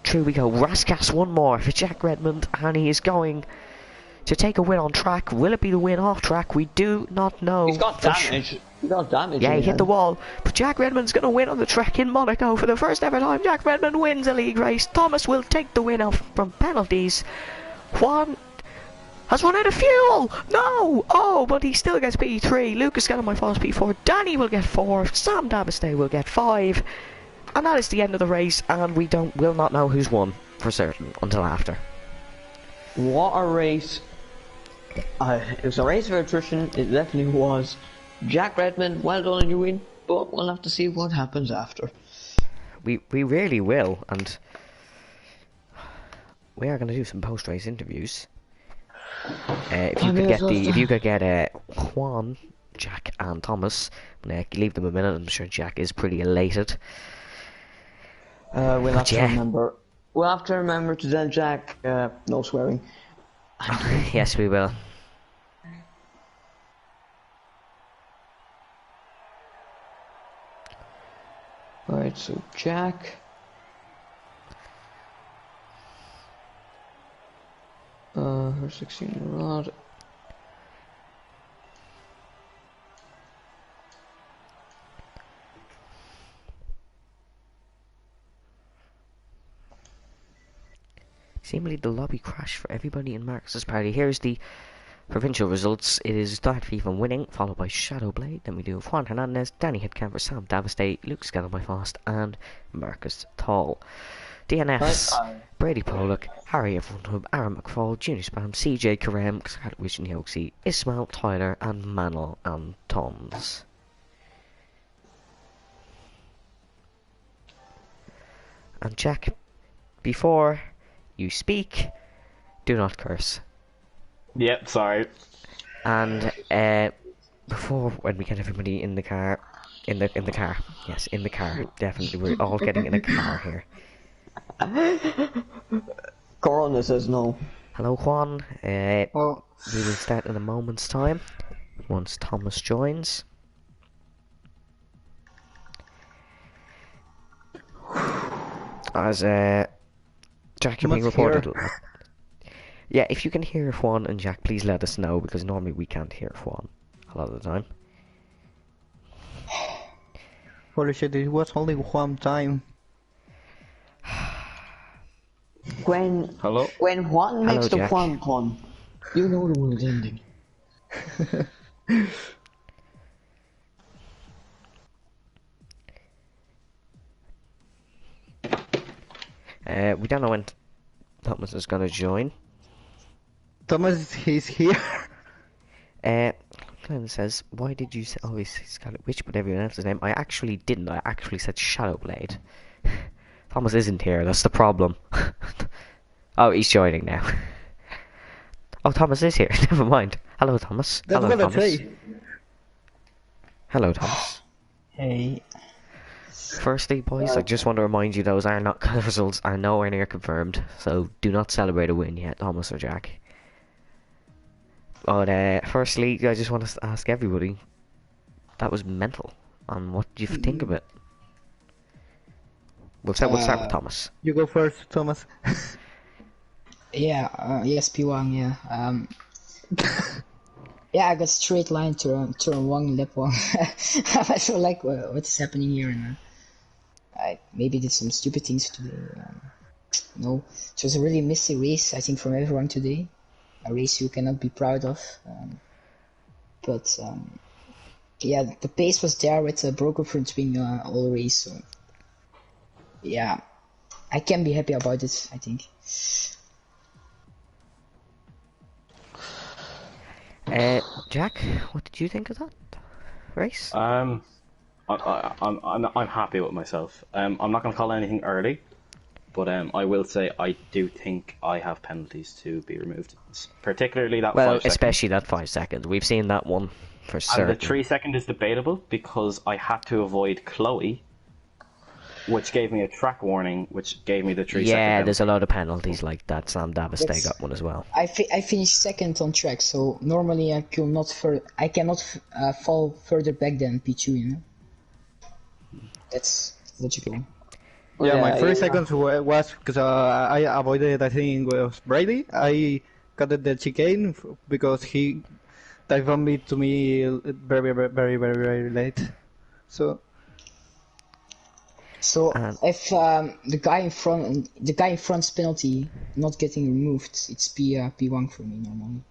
Through we go. Raskas one more for Jack Redmond, and he is going to take a win on track. Will it be the win off track? We do not know. He's got damage. He got damage. Yeah, he hit the wall. But Jack Redmond's going to win on the track in Monaco for the first ever time. Jack Redmond wins a league race. Thomas will take the win off from penalties. Juan has run out of fuel. No! Oh, but he still gets P3. Lucas getting my false P4. Danny will get 4. Sam Davistay will get 5. And that is the end of the race, and we will not know who's won for certain until after. What a race. It was a race of attrition. It definitely was. Jack Redmond, well done on your win, but we'll have to see what happens after. We really will, and we are going to do some post-race interviews. If you could get Juan, Jack, and Thomas, leave them a minute. I'm sure Jack is pretty elated. We'll have to remember. We'll have to remember to tell Jack no swearing. Yes, we will. Alright, so Jack. Her 16 rod. Seemingly the lobby crashed for everybody in Marcus's party. Here's the provincial results. It is Dark Thief winning, followed by Shadowblade. Then we do Juan Hernandez, Danny Hitcamper, Sam Davestate, Luke Scalabyfast, and Marcus Tall. DNFs, Brady Pollock, Harry Everhub, Aaron McFall, Junior Spam, CJ Karem, Scarlet Witch and Yoxie, Ismail, Tyler, and Manel and Toms. And Jack, before you speak, do not curse. Yep, sorry. And before, when we get everybody in the car, in the car, yes, in the car, definitely, we're all getting in a car here. Corona says no. Hello, Juan. We will start in a moment's time once Thomas joins. As Jack, you're being reported. Yeah, if you can hear Juan and Jack, please let us know, because normally we can't hear Juan a lot of the time. Holy shit, it was only one time. When Juan makes the Juan pun, you know the world's ending. We don't know when Thomas is gonna join. Thomas, he's here. Glenn says, why did you say, oh, he's Scarlet Witch, but everyone else's name? I actually didn't, I actually said Shadowblade. Thomas isn't here, that's the problem. Oh, he's joining now. Oh, Thomas is here, never mind. Hello, Thomas. That's Hello, what I Thomas. say. Hello, Thomas. Hey. Firstly, boys, I just want to remind you those are not the results are nowhere near confirmed, so do not celebrate a win yet, Thomas or Jack. But firstly, I just want to ask everybody, that was mental, and what do you think of it? We'll start with Thomas. You go first, Thomas. Yeah, yes, P1, yeah. Yeah, I got straight line turn 1, lap 1. I feel like, what's happening here? And, I maybe did some stupid things today. No, it was a really messy race, I think, from everyone today. A race you cannot be proud of. But yeah, the pace was there with a broken front wing all race. So yeah, I can be happy about it, I think. Jack, what did you think of that race? I'm happy with myself. I'm not going to call anything early, but I will say I do think I have penalties to be removed, particularly that. Well, 5 seconds. especially that 5 seconds. We've seen that one for certain. And the 3 second is debatable because I had to avoid Chloe, which gave me a track warning, which gave me the 3 second. Yeah, there's a lot of penalties like that. Sam Davestate got one as well. I finished second on track, so normally I cannot fall further back than P2, you know. That's logical. Yeah, my 3 seconds was because I avoided, I think, was Brady. I got the chicane because he typhooned me to me very late. So if the guy in front's penalty not getting removed, it's P1 for me normally,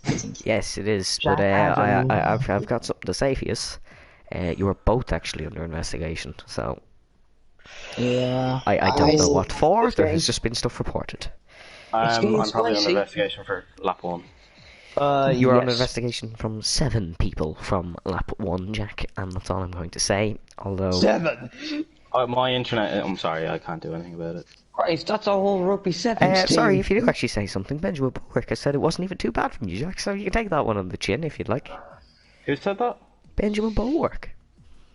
I think. Yes, it is. But I've got something to say for you. You were both actually under investigation, so yeah. I don't know what for. There has just been stuff reported. I'm probably under investigation for lap 1. You were under investigation from 7 people from lap 1, Jack, and that's all I'm going to say. Although 7. My internet. I'm sorry, I can't do anything about it. Christ, that's a whole rugby 7. Sorry, if you do actually say something, Benjamin Bulwark has said it wasn't even too bad from you, Jack. So you can take that one on the chin if you'd like. Who said that? Benjamin Bulwark.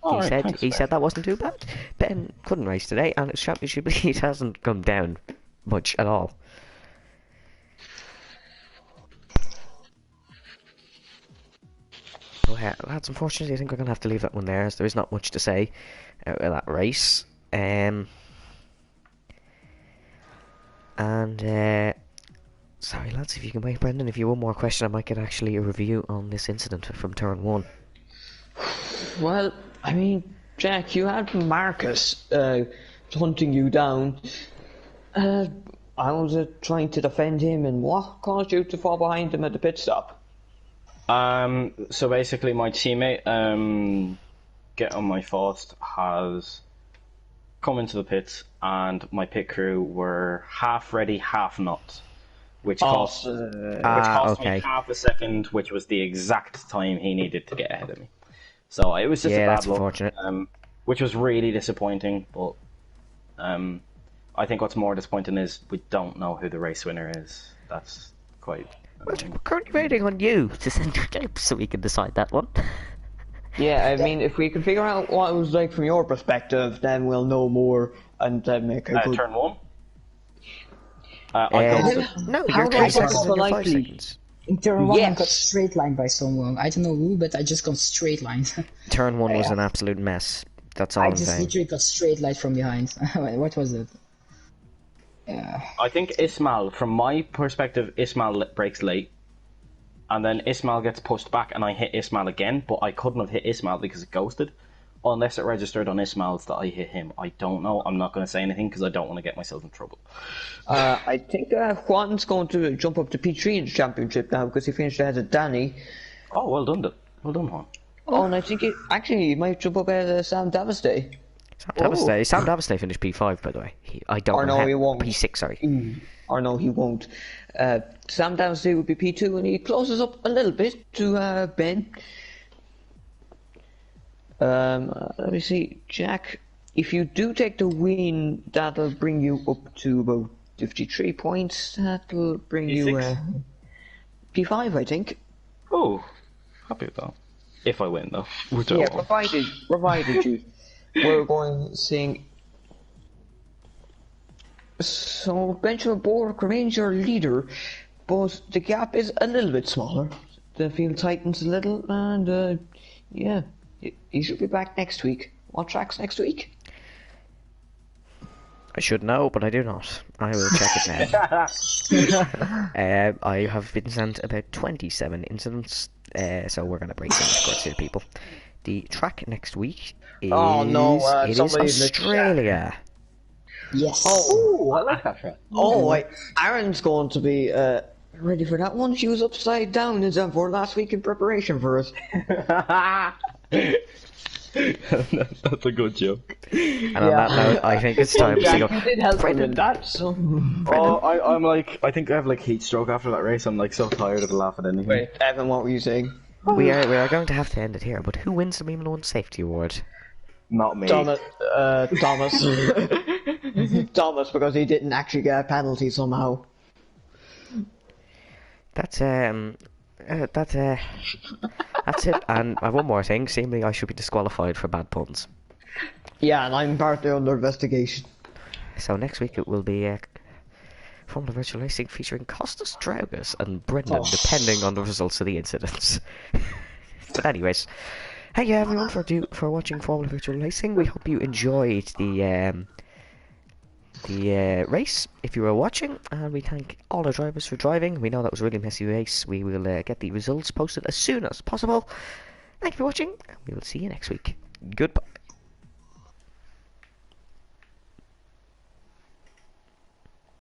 Oh, He said that wasn't too bad. Ben couldn't race today, and his championship lead hasn't come down much at all. Well, lads, unfortunately, I think we're going to have to leave that one there, as there is not much to say out of that race. Sorry, lads, if you can wait, Brendan. If you have one more question, I might get actually a review on this incident from turn 1. Well, I mean, Jack, you had Marcus hunting you down. I was trying to defend him, and what caused you to fall behind him at the pit stop? So basically, my teammate, Get on My Fast, has come into the pits, and my pit crew were half ready, half not, which cost okay. me half a second, which was the exact time he needed to get ahead of me. So it was just a bad that's luck, unfortunate. which was really disappointing. But I think what's more disappointing is we don't know who the race winner is. That's quite. We're currently waiting on you to send your tapes so we can decide that one. Yeah, I mean, if we can figure out what it was like from your perspective, then we'll know more and make a good... Turn 1? I ghosted. No, How you're long 3 was it seconds and you're 5 likely? seconds. In turn 1, I Yes. got straight lined by someone. I don't know who, but I just got straight lined. Turn 1 was an absolute mess. That's all I I'm just saying. literally got straight light from behind. What was it? Yeah. I think Ismail, from my perspective, Ismail breaks late. And then Ismail gets pushed back, and I hit Ismail again, but I couldn't have hit Ismail because it ghosted. Unless it registered on Ismail's that I hit him. I don't know. I'm not going to say anything because I don't want to get myself in trouble. I think Juan's going to jump up to P3 in the championship now because he finished ahead of Danny. Oh, well done, well done, Juan. Oh, and I think he might jump up ahead of Sam Davistay. Sam Davistay finished P5, by the way. I don't Or know no, how. he won't. P6, sorry. Or no, he won't. Sam Davistay would be P2, and he closes up a little bit to Ben. Let me see, Jack. If you do take the win, that'll bring you up to about 53 points. That'll bring you P5, I think. Oh, happy with that. If I win, though. Which Yeah, I won't. provided you. We're going seeing. So Benjamin Bork remains your leader, but the gap is a little bit smaller. The field tightens a little, and yeah, he should be back next week. What track's next week? I should know, but I do not. I will check it now. I have been sent about 27 incidents, so we're going to break some records here, people. The track next week is, it is somebody in the Australia. Yes. Oh, I like that track. Oh, wait, Aaron's going to be ready for that one. She was upside down in Zenford last week in preparation for it. That's a good joke. And on that note, I think it's time to Jack, go. you did help him Brendan, in that, so... Oh, I'm like, I think I have like heat stroke after that race. I'm like so tired of laughing at anything. Wait, Evan, what were you saying? we are going to have to end it here, but who wins the Meme 1 Safety Award? Not me. Thomas. Thomas, because he didn't actually get a penalty somehow. That's it. And I have one more thing. Seemingly, I should be disqualified for bad puns. Yeah, and I'm partly under investigation. So next week it will be Formula Virtual Racing featuring Costas Draugas and Brendan, depending on the results of the incidents. But anyways, thank you everyone for watching Formula Virtual Racing. We hope you enjoyed the race if you were watching, and we thank all our drivers for driving. We know that was a really messy race. We will get the results posted as soon as possible. Thank you for watching, and we will see you next week. Goodbye.